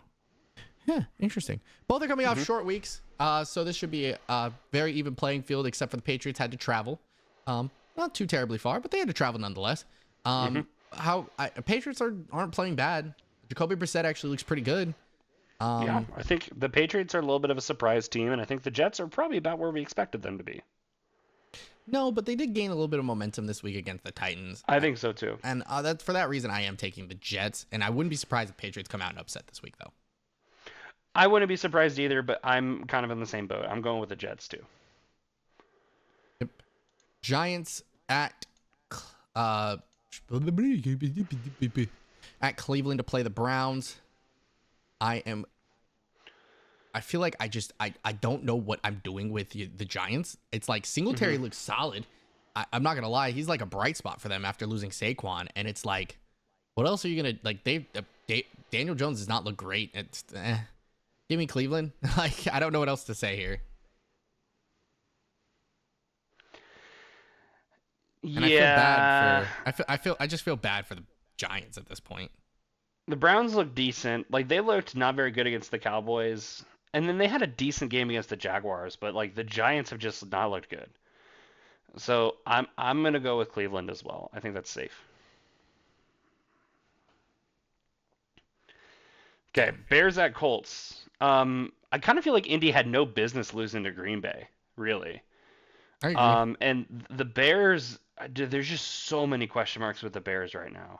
Yeah, interesting. Both are coming off short weeks, so this should be a very even playing field, except for the Patriots had to travel. Not too terribly far, but they had to travel nonetheless. Patriots aren't playing bad. Jacoby Brissett actually looks pretty good. Yeah, I think the Patriots are a little bit of a surprise team, and I think the Jets are probably about where we expected them to be. No, but they did gain a little bit of momentum this week against the Titans. I think so too. And for that reason, I am taking the Jets, and I wouldn't be surprised if Patriots come out and upset this week, though. I wouldn't be surprised either, but I'm kind of in the same boat. I'm going with the Jets too. Yep. Giants at Cleveland to play the Browns. I feel like I don't know what I'm doing with the Giants. It's like Singletary looks solid. I'm not gonna lie, he's like a bright spot for them after losing Saquon, and it's like, what else are you gonna like? Daniel Jones does not look great. It's give me Cleveland. Like, I don't know what else to say here. And yeah, I just feel bad for Giants at this point. The Browns look decent. Like they looked not very good against the Cowboys, and then they had a decent game against the Jaguars, but like the Giants have just not looked good. So I'm gonna go with Cleveland as well. I think that's safe. Okay, Bears at Colts. I kind of feel like Indy had no business losing to Green Bay, really. I agree. And the Bears, there's just so many question marks with the Bears right now.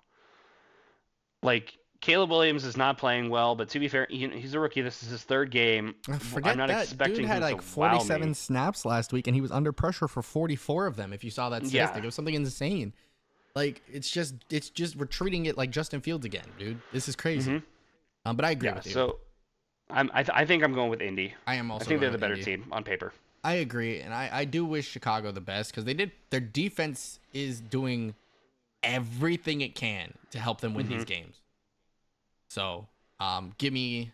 Like Caleb Williams is not playing well, but to be fair, he's a rookie. This is his third game. Forget I'm not that. expecting Dude had him like to wow 47 me. snaps last week, and he was under pressure for 44 of them. If you saw that statistic, Yeah. it was something insane. Like it's just we're treating it like Justin Fields again, dude. This is crazy. But I agree with you. So I think I'm going with Indy. I am also. I think they're going the with better Indy. team on paper. I agree, and I do wish Chicago the best because their defense is doing everything it can to help them win these games. So, give me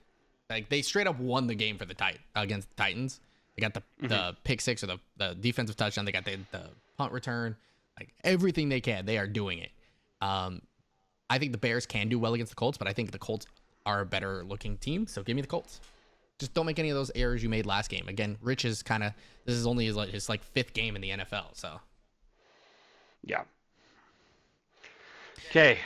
like they straight up won the game for the against the Titans. They got the pick six or the defensive touchdown. They got the punt return. Like everything they can, they are doing it. I think the Bears can do well against the Colts, but I think the Colts are a better looking team. So give me the Colts. Just don't make any of those errors you made last game. Again, Rich is this is only his fifth game in the NFL. So Yeah. Okay.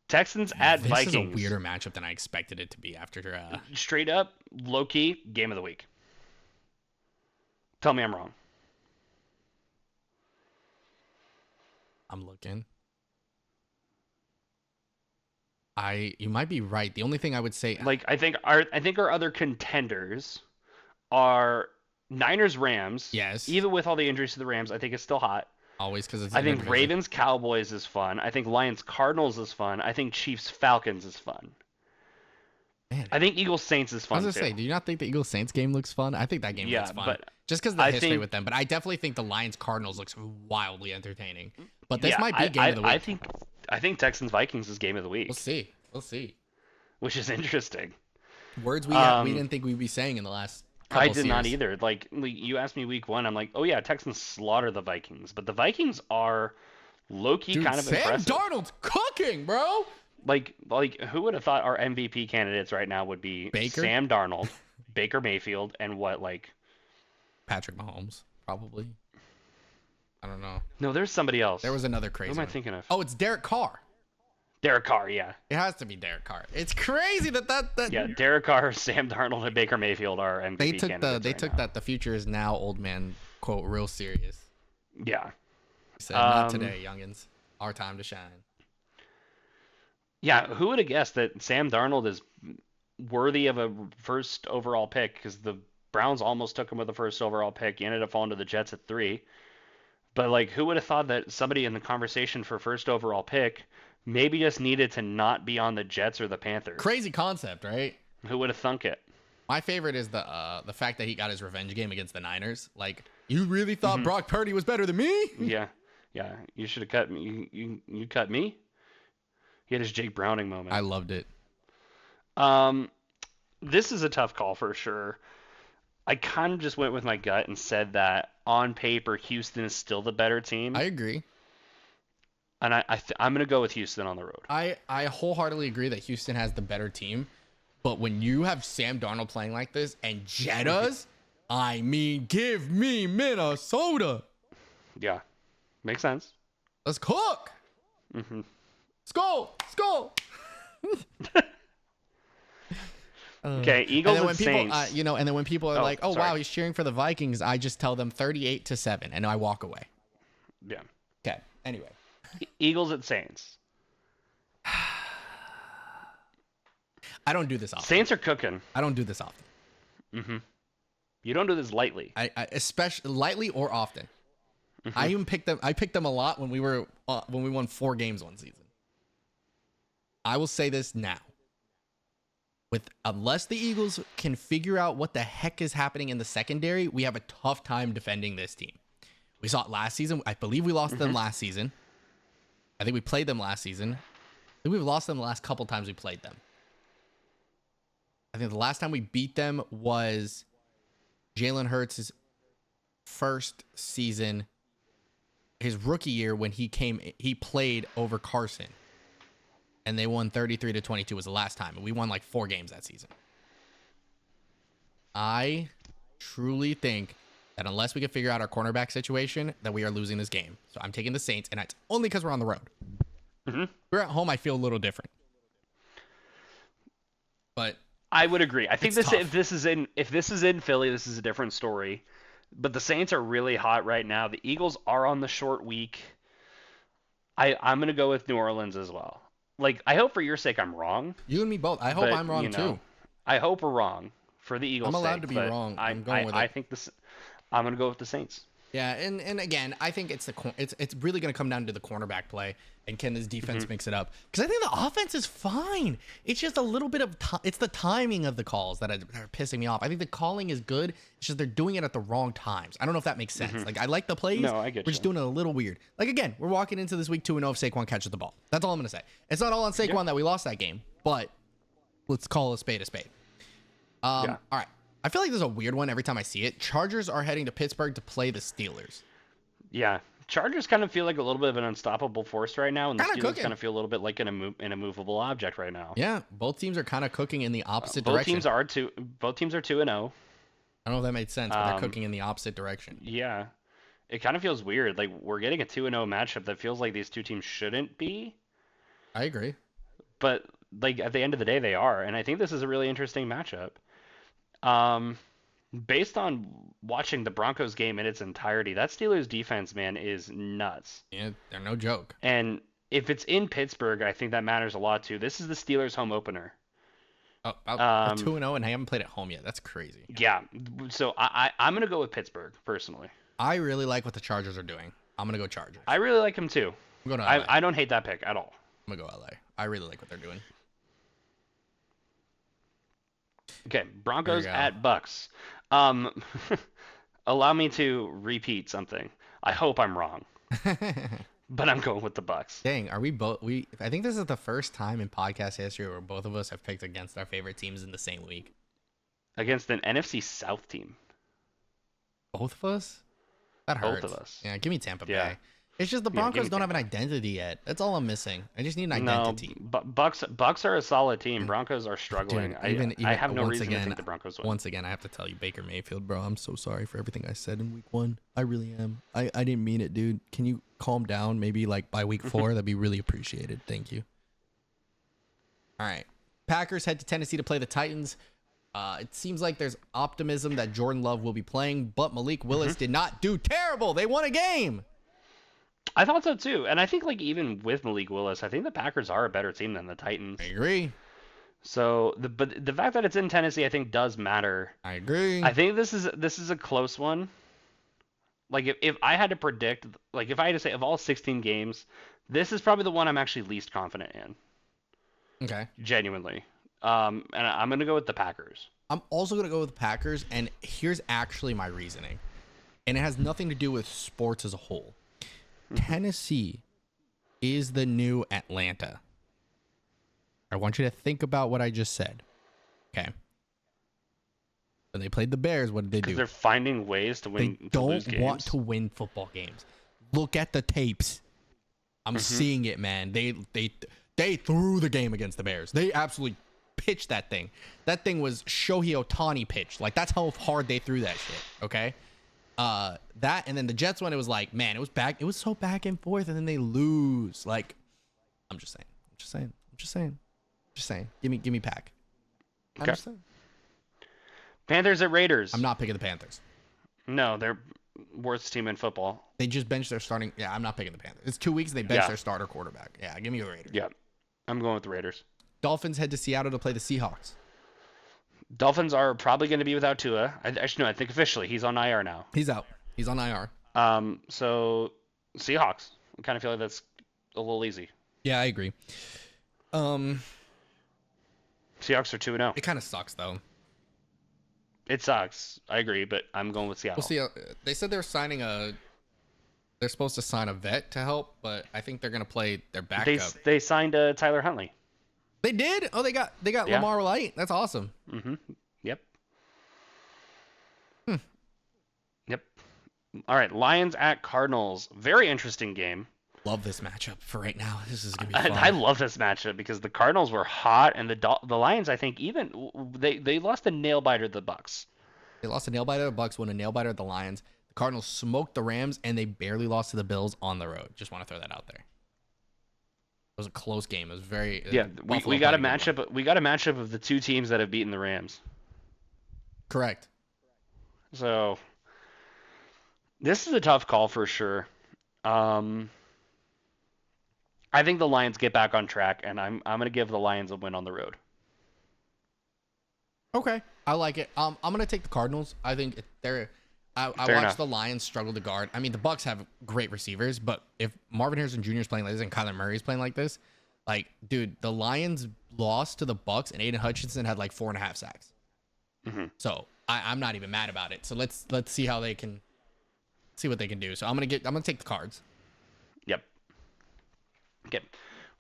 Texans at this Vikings. is a weirder matchup than I expected it to be after. Straight up, low key, game of the week. Tell me I'm wrong. I'm looking. You might be right. The only thing I would say, Like I think our other contenders are Niners Rams. Yes. Even with all the injuries to the Rams, I think it's still hot. always because it's I in think their division. Ravens Cowboys is fun. I think Lions Cardinals is fun. I think Chiefs Falcons is fun. Man, I think Eagles Saints is I fun was too. gonna say, do you not think the Eagles Saints game looks fun? I think that game Yeah, looks fun. but Just because of the I history think- with them. But I definitely think the Lions Cardinals looks wildly entertaining. But this Yeah, might be game of the week. I think Texans Vikings is game of the week, We'll see. We'll see. which is interesting. Words we didn't think we'd be saying in the last couple I did not series. either. Like you asked me week one, I'm like, oh yeah, Texans slaughter the Vikings, but the Vikings are low key Dude, kind of Sam impressive. Darnold's cooking, bro. Like who would have thought our MVP candidates right now would be Baker? Sam Darnold, Baker Mayfield, and Patrick Mahomes, probably. I don't know. No, there's somebody else. There was another crazy Who am I one. thinking of? Oh, it's Derek Carr. Derek Carr, yeah. It has to be Derek Carr. It's crazy that Yeah, Derek Carr, Sam Darnold, and Baker Mayfield are MVP they took candidates right now. that the future is now old man quote real serious. Yeah. He said, not today, youngins. Our time to shine. Yeah, who would have guessed that Sam Darnold is worthy of a first overall pick? Because the Browns almost took him with the first overall pick. He ended up falling to the Jets at 3. But like, who would have thought that somebody in the conversation for first overall pick maybe just needed to not be on the Jets or the Panthers? Crazy concept, right? Who would have thunk it? My favorite is the fact that he got his revenge game against the Niners. Like, you really thought Brock Purdy was better than me? Yeah, yeah. You should have cut me. You cut me. He had his Jake Browning moment. I loved it. This is a tough call for sure. I kind of just went with my gut and said that on paper, Houston is still the better team. I agree. And I'm going to go with Houston on the road. I wholeheartedly agree that Houston has the better team. But when you have Sam Darnold playing like this and Jettas, I mean, give me Minnesota. Yeah, makes sense. Let's cook. Mm-hmm. Skull. Okay, Eagles and people, Saints. and then when people are like, "Oh sorry. wow, he's cheering for the Vikings," I just tell them 38-7, and I walk away. Yeah. Okay. Anyway, Eagles at Saints. I don't do this often. Saints are cooking. I don't do this often. Mm-hmm. You don't do this lightly. I especially lightly or often. Mm-hmm. I even picked them. I picked them a lot when we won 4 games one season. I will say this now. Unless the Eagles can figure out what the heck is happening in the secondary, we have a tough time defending this team. We saw it last season. I believe we lost them last season. I think we played them last season. I think we've lost them the last couple times we played them. I think the last time we beat them was Jalen Hurts' first season, his rookie year when he played over Carson. and they won 33-22 was the last time, and we won like 4 games that season. I truly think that unless we can figure out our cornerback situation, that we are losing this game. So I'm taking the Saints, and it's only because we're on the road. Mm-hmm. We're at home, I feel a little different. But I would agree. I think tough. if this is in Philly, this is a different story. But the Saints are really hot right now. The Eagles are on the short week. I'm gonna go with New Orleans as well. Like, I hope for your sake I'm wrong. You and me both. I hope but, I'm wrong too. I hope we're wrong for the Eagles' I'm allowed sake, to be but wrong. I'm going with it. I think I'm gonna go with the Saints. Yeah, and again, I think it's really going to come down to the cornerback play, and can this defense mix it up? Because I think the offense is fine. It's just a little bit of it's the timing of the calls that are pissing me off. I think the calling is good. It's just they're doing it at the wrong times. I don't know if that makes sense. Like, I like the plays. No, I get We're just doing it a little weird. Like, again, we're walking into this week 2-0 if Saquon catches the ball. That's all I'm going to say. It's not all on Saquon that we lost that game, but let's call a spade a spade. All right. I feel like there's a weird one every time I see it. Chargers are heading to Pittsburgh to play the Steelers. Yeah, Chargers kind of feel like a little bit of an unstoppable force right now, and the Steelers cooking. kind of feel a little bit like an immovable object right now. Yeah, both teams are kind of cooking in the opposite Both direction. teams are 2-0. I don't know if that made sense, but they're cooking in the opposite direction. Yeah, it kind of feels weird. Like, we're getting a 2-0 matchup that feels like these two teams shouldn't be, I agree. but like at the end of the day they are, and I think this is a really interesting matchup. Based on watching the Broncos game in its entirety, that Steelers defense, man, is nuts. Yeah, they're no joke. And if it's in Pittsburgh, I think that matters a lot too. This is the Steelers' home opener. Oh, 2-0 and I haven't played at home yet. That's crazy. Yeah, so I'm gonna go with Pittsburgh personally. I really like what the Chargers are doing. I'm gonna go Chargers. I really like them too. I'm going to LA. I don't hate that pick at all. I'm gonna go LA. I really like what they're doing. Okay, Broncos There you go. at Bucks. Allow me to repeat something. I hope I'm wrong, but I'm going with the Bucks. Dang, are we both? I think this is the first time in podcast history where both of us have picked against our favorite teams in the same week. Against an NFC South team. Both of us? That hurts. Both of us. Yeah, give me Tampa Yeah. Bay. It's just the Yeah, give Broncos me don't have an Tampa. identity yet. That's all I'm missing. I just need an identity. No, Bucks are a solid team. Broncos are struggling. Dude, even I have no once reason to again, think the Broncos win. Once again, I have to tell you, Baker Mayfield, bro, I'm so sorry for everything I said in week 1. I really am. I didn't mean it, dude. Can you calm down? Maybe like by week 4, that'd be really appreciated. Thank you. All right. Packers head to Tennessee to play the Titans. It seems like there's optimism that Jordan Love will be playing, but Malik Willis did not do terrible. They won a game. I thought so too, and I think like even with Malik Willis, I think the Packers are a better team than the Titans. I agree. So but the fact that it's in Tennessee, I think does matter. I agree. I think this is a close one. Like if I had to predict, like if I had to say of all 16 games, this is probably the one I'm actually least confident in. Okay. Genuinely. And I'm gonna go with the Packers. I'm also going to go with the Packers, and here's actually my reasoning. And it has nothing to do with sports as a whole. Tennessee is the new Atlanta. I want you to think about what I just said. Okay. When they played the Bears, what did they Because do? they're finding ways to They win. To lose don't games. want to win football games. Look at the tapes. I'm seeing it, man. They threw the game against the Bears. They absolutely pitched that thing. That thing was Shohei Ohtani pitched. Like, that's how hard they threw that shit. Okay. That, and then the Jets one, it was like, man, it was so back and forth, and then they lose. Like, I'm just saying. Give me Pack. I'm Okay. just saying. Panthers at Raiders. I'm not picking the Panthers. No, they're worst team in football. They just benched their starting. Yeah, I'm not picking the Panthers. It's 2 weeks. They benched Yeah. their starter quarterback. Yeah, give me the Raiders. Yeah, I'm going with the Raiders. Dolphins head to Seattle to play the Seahawks. Dolphins are probably going to be without Tua. Actually, no, I think officially he's on IR now. He's out. He's on IR. So Seahawks. I kind of feel like that's a little easy. Yeah, I agree. Seahawks are 2-0. It kind of sucks though. It sucks. I agree, but I'm going with Seattle. We'll see. They said they're supposed to sign a vet to help, but I think they're gonna play their backup. They signed Tyler Huntley. They did? Oh, they got Yeah. Lamar Light. That's awesome. Mm-hmm. Yep. Yep. All right, Lions at Cardinals. Very interesting game. Love this matchup for right now. This is gonna be fun. I love this matchup because the Cardinals were hot, and the Lions, I think, even they lost a nail biter to the Bucks. They lost a nail biter to the Bucks, won a nail biter to the Lions. The Cardinals smoked the Rams, and they barely lost to the Bills on the road. Just want to throw that out there. It was a close game. It was very we got a matchup. We got a matchup of the two teams that have beaten the Rams. Correct. So this is a tough call for sure. I think the Lions get back on track, and I'm going to give the Lions a win on the road. Okay, I like it. I'm going to take the Cardinals. I think they're. I watched the Lions struggle to guard. I mean, the Bucks have great receivers, but if Marvin Harrison Jr. is playing like this and Kyler Murray is playing like this, like, dude, the Lions lost to the Bucks, and Aiden Hutchinson had like 4.5 sacks. Mm-hmm. So I'm not even mad about it. So let's see how they can see what they can do. So I'm gonna take the Cards. Yep. Okay.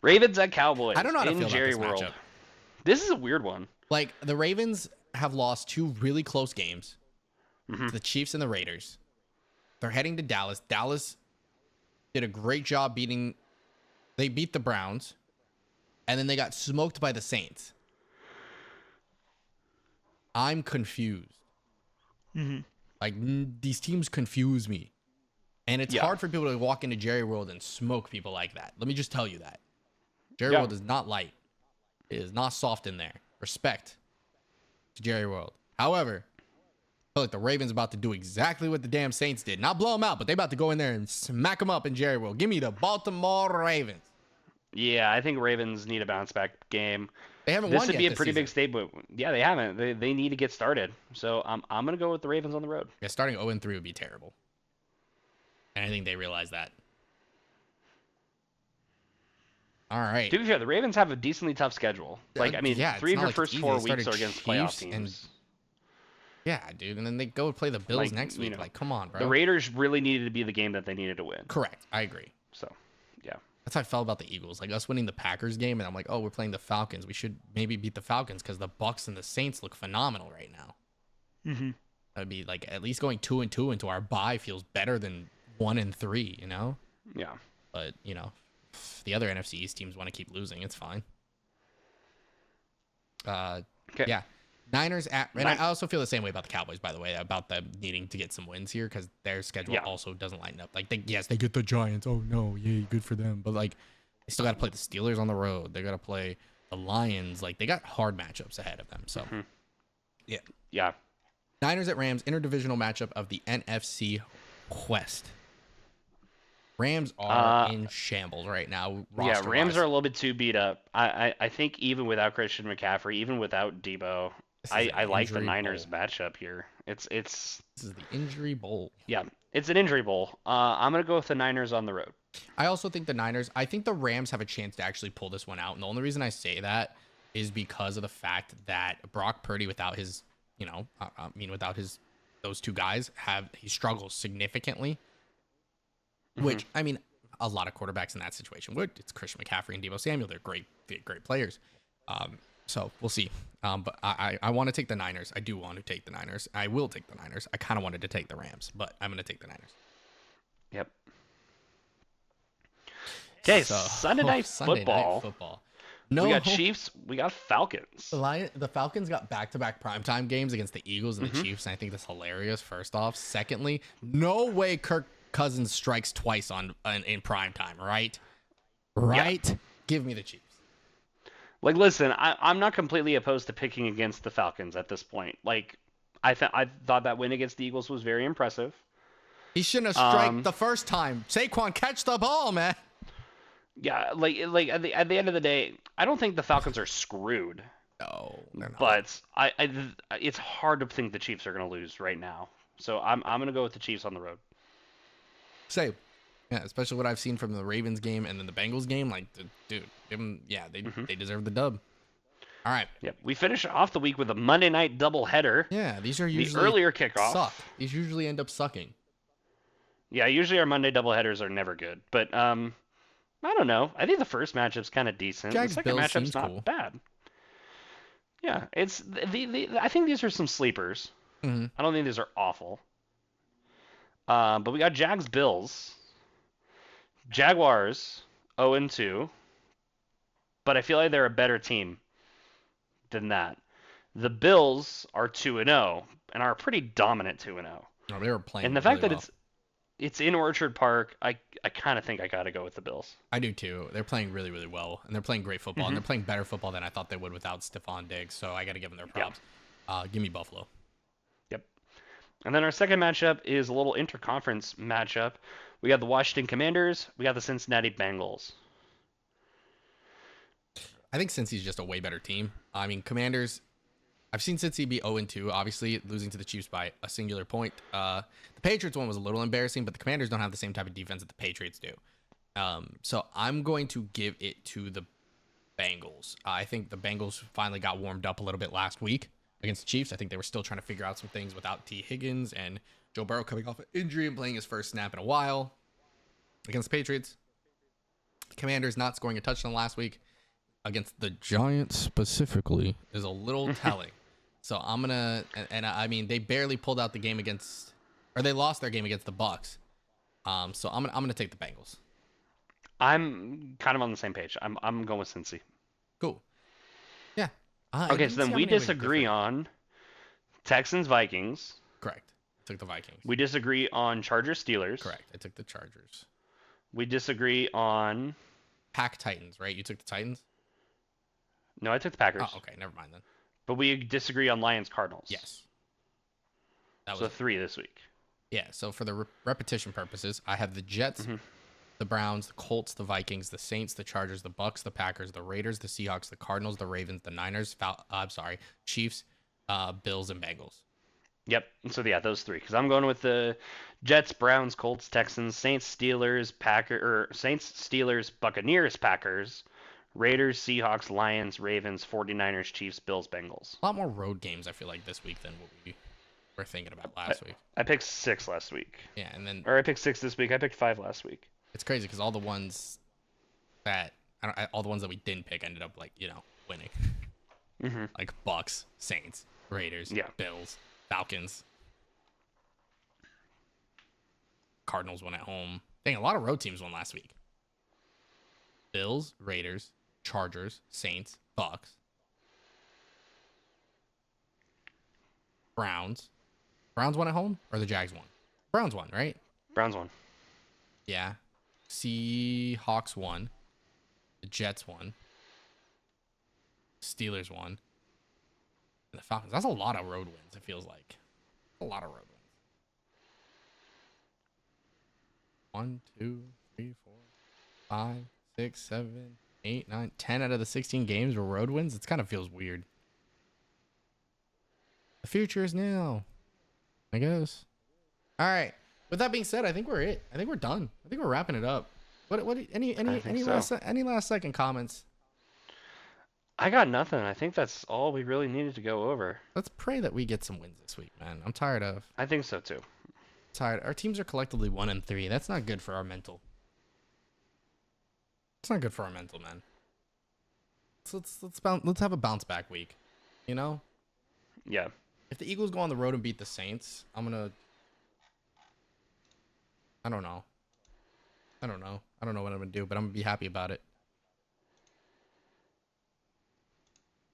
Ravens at Cowboys. I don't know how to in feel Jerry about this World. matchup. This is a weird one. Like, the Ravens have lost 2 really close games Mm-hmm. to the Chiefs and the Raiders. They're heading to Dallas. Dallas did a great job they beat the Browns, and then they got smoked by the Saints. I'm confused. Mm-hmm. Like, these teams confuse me. And it's hard for people to walk into Jerry World and smoke people like that. Let me just tell you that. Jerry World is not light. It is not soft in there. Respect to Jerry World. However, I feel like the Ravens about to do exactly what the damn Saints did. Not blow them out, but they about to go in there and smack them up in Jerry World. Give me the Baltimore Ravens. Yeah, I think Ravens need a bounce back game. They haven't This won would yet be a this pretty season. big statement. Yeah, they haven't. They need to get started. So I'm gonna go with the Ravens on the road. Yeah, starting 0-3 would be terrible. And I think they realize that. All right. To be fair, the Ravens have a decently tough schedule. Like, I mean, yeah, it's 3 of not your like first it's 4 easy. They weeks are started against playoff Chiefs and- teams. Yeah, dude. And then they go play the Bills Like, next you week. know, Like, come on, bro. The Raiders really needed to be the game that they needed to win. Correct. I agree. So, yeah. That's how I felt about the Eagles. Like, us winning the Packers game, and I'm like, oh, we're playing the Falcons. We should maybe beat the Falcons because the Bucks and the Saints look phenomenal right now. Mm-hmm. That'd be like, at least going 2-2 into our bye feels better than 1-3, you know? Yeah. But, you know, if the other NFC East teams want to keep losing, it's fine. Okay. Yeah. Niners at, and I also feel the same way about the Cowboys, by the way, about them needing to get some wins here because their schedule also doesn't line up. Like, they get the Giants. Oh no, yay, good for them. But like, they still got to play the Steelers on the road. They got to play the Lions. Like, they got hard matchups ahead of them. So, Yeah. Niners at Rams, interdivisional matchup of the NFC West. Rams are in shambles right now. Yeah, Rams are a little bit too beat up. I think even without Christian McCaffrey, even without Debo, I like the Niners matchup here. This is the injury bowl. Yeah, it's an injury bowl. I'm gonna go with the Niners on the road. I also think I think the Rams have a chance to actually pull this one out. And the only reason I say that is because of the fact that Brock Purdy, without his, those two guys, he struggles significantly. Which, I mean, a lot of quarterbacks in that situation would. It's Christian McCaffrey and Deebo Samuel. They're great players. So we'll see. But I want to take the Niners. I do want to take the Niners. I will take the Niners. I kind of wanted to take the Rams, but I'm going to take the Niners. Yep. Okay, Sunday night football. No, we got Chiefs. We got Falcons. The Falcons got back-to-back primetime games against the Eagles and the Chiefs, and I think that's hilarious, first off. Secondly, no way Kirk Cousins strikes twice in prime time, right? Right? Yeah. Give me the Chiefs. Like, listen, I'm not completely opposed to picking against the Falcons at this point. Like, I thought that win against the Eagles was very impressive. He shouldn't have striked the first time. Saquon, catch the ball, man. Yeah, like at the end of the day, I don't think the Falcons are screwed. No, they're not. But it's hard to think the Chiefs are going to lose right now. So I'm going to go with the Chiefs on the road. Same. Yeah, especially what I've seen from the Ravens game and then the Bengals game. Like, dude, they deserve the dub. All right. Yep. We finish off the week with a Monday night doubleheader. Yeah, these are usually the earlier kickoff. Suck. These usually end up sucking. Yeah, usually our Monday doubleheaders are never good. But I don't know. I think the first matchup's kind of decent. Jags, the second Bills matchup's not cool. bad. Yeah, it's I think these are some sleepers. Mm-hmm. I don't think these are awful. But we got Jags Bills. Jaguars 0-2, but I feel like they're a better team than that. The Bills are 2-0 and are a pretty dominant 2-0. Oh, they were And playing the really fact that well. it's in Orchard Park, I kind of think I got to go with the Bills. I do too. They're playing really, really well, and they're playing great football, and they're playing better football than I thought they would without Stephon Diggs. So I got to give them their Yeah. props. Give me Buffalo. Yep. And then our second matchup is a little interconference matchup. We got the Washington Commanders. We got the Cincinnati Bengals. I think Cincy's just a way better team. I mean, Commanders. I've seen Cincy be 0-2, obviously losing to the Chiefs by a singular point. The Patriots one was a little embarrassing, but the Commanders don't have the same type of defense that the Patriots do. So I'm going to give it to the Bengals. I think the Bengals finally got warmed up a little bit last week against the Chiefs. I think they were still trying to figure out some things without T. Higgins and Joe Burrow coming off an injury and playing his first snap in a while against the Patriots. The Commanders not scoring a touchdown last week against the Giants specifically is a little telling. So I'm gonna, and I mean they barely pulled out the game against, or they lost their game against the Bucks. So I'm gonna take the Bengals. I'm kind of on the same page. I'm going with Cincy. Cool. Yeah. I Okay, didn't so see then how we many were disagree different. on Texans Vikings. Correct. I took the Vikings. We disagree on Chargers Steelers. Correct. I took the Chargers. We disagree on. Pack Titans, right? You took the Titans. No, I took the Packers. Oh, okay. Never mind then. But we disagree on Lions Cardinals. Yes. That So was 3 this week. yeah. So for the repetition purposes, I have the Jets, the Browns, the Colts, the Vikings, the Saints, the Chargers, the Bucks, the Packers, the Raiders, the Seahawks, the Cardinals, the Ravens, the Niners. Chiefs, Bills, and Bengals. Yep. So yeah, those 3. Because I'm going with the Jets, Browns, Colts, Texans, Saints, Steelers, Saints, Steelers, Buccaneers, Packers, Raiders, Seahawks, Lions, Ravens, 49ers, Chiefs, Bills, Bengals. A lot more road games I feel like this week than what we were thinking about last week. I picked 6 last week. Yeah, and then Or I picked 6 this week. I picked 5 last week. it's crazy because all the ones that all the ones that we didn't pick ended up winning. Like Bucks, Saints, Raiders, Yeah. Bills, Falcons, Cardinals won at home. Dang, a lot of road teams won last week. Bills, Raiders, Chargers, Saints, Bucks, Browns. Browns won at home or the Jags won? Browns won, right? Browns won. Yeah. Seahawks won. The Jets won. Steelers won. And the Falcons. That's a lot of road wins, it feels like. A lot of road wins. 1, 2, 3, 4, 5, 6, 7, 8, 9, 10 out of the 16 games were road wins. It kind of feels weird. The future is now, I guess. All right. With that being said, I think we're it. I think we're done. I think we're wrapping it up. Any last second comments? I got nothing. I think that's all we really needed to go over. Let's pray that we get some wins this week, man. I'm tired. I think so too. Our teams are collectively 1-3. That's not good for our mental. It's not good for our mental, man. So let's have a bounce back week. You know, Yeah. if the Eagles go on the road and beat the Saints, I don't know. I don't know what I'm gonna do, but I'm gonna be happy about it.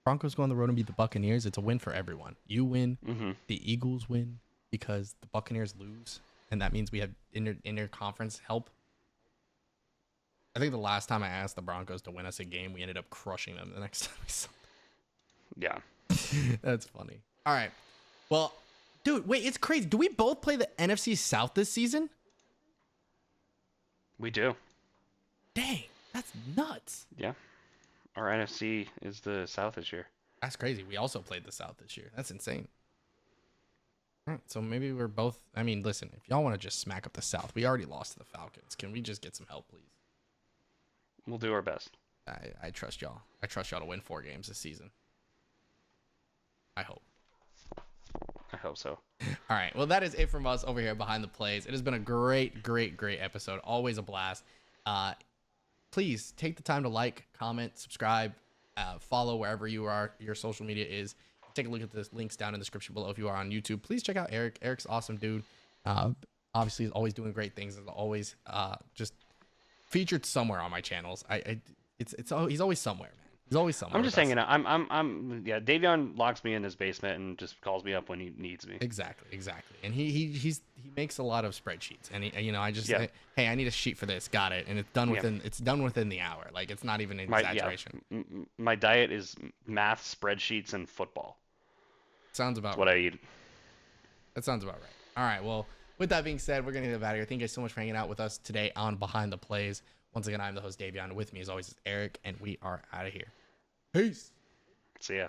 Broncos go on the road and beat the Buccaneers. It's a win for everyone. You win. The Eagles win because the Buccaneers lose, and that means we have inter-conference help. I think the last time I asked the Broncos to win us a game, we ended up crushing them the next time we saw them. Yeah. That's funny. All right. Well, dude, wait, it's crazy. Do we both play the NFC South this season? We do. Dang, that's nuts. Yeah. Our NFC is the South this year. That's crazy. We also played the South this year. That's insane. All right, so maybe we're both. I mean, listen, if y'all want to just smack up the South, we already lost to the Falcons. Can we just get some help, please? We'll do our best. I trust y'all. I trust y'all to win 4 games this season. I hope. I hope so. All right. Well, that is it from us over here behind the plays. It has been a great episode. Always a blast. Please take the time to like, comment, subscribe, follow wherever you are, your social media is. Take a look at the links down in the description below if you are on YouTube. Please check out Eric. Eric's awesome dude. Obviously, he's always doing great things. As always, just featured somewhere on my channels. He's always somewhere, man. He's always somewhere. I'm just with us. hanging out. Yeah. Davion locks me in his basement and just calls me up when he needs me. Exactly. And he makes a lot of spreadsheets, and Yeah. hey, I need a sheet for this. Got it, and it's done within the hour. Like, it's not even an exaggeration. My diet is math, spreadsheets, and football. Sounds about That's what right. I eat. That sounds about right. All right. Well, with that being said, we're gonna get out of here. Thank you guys so much for hanging out with us today on Behind the Plays. Once again, I'm the host Davion. With me, as always, is Eric, and we are out of here. Peace. See ya.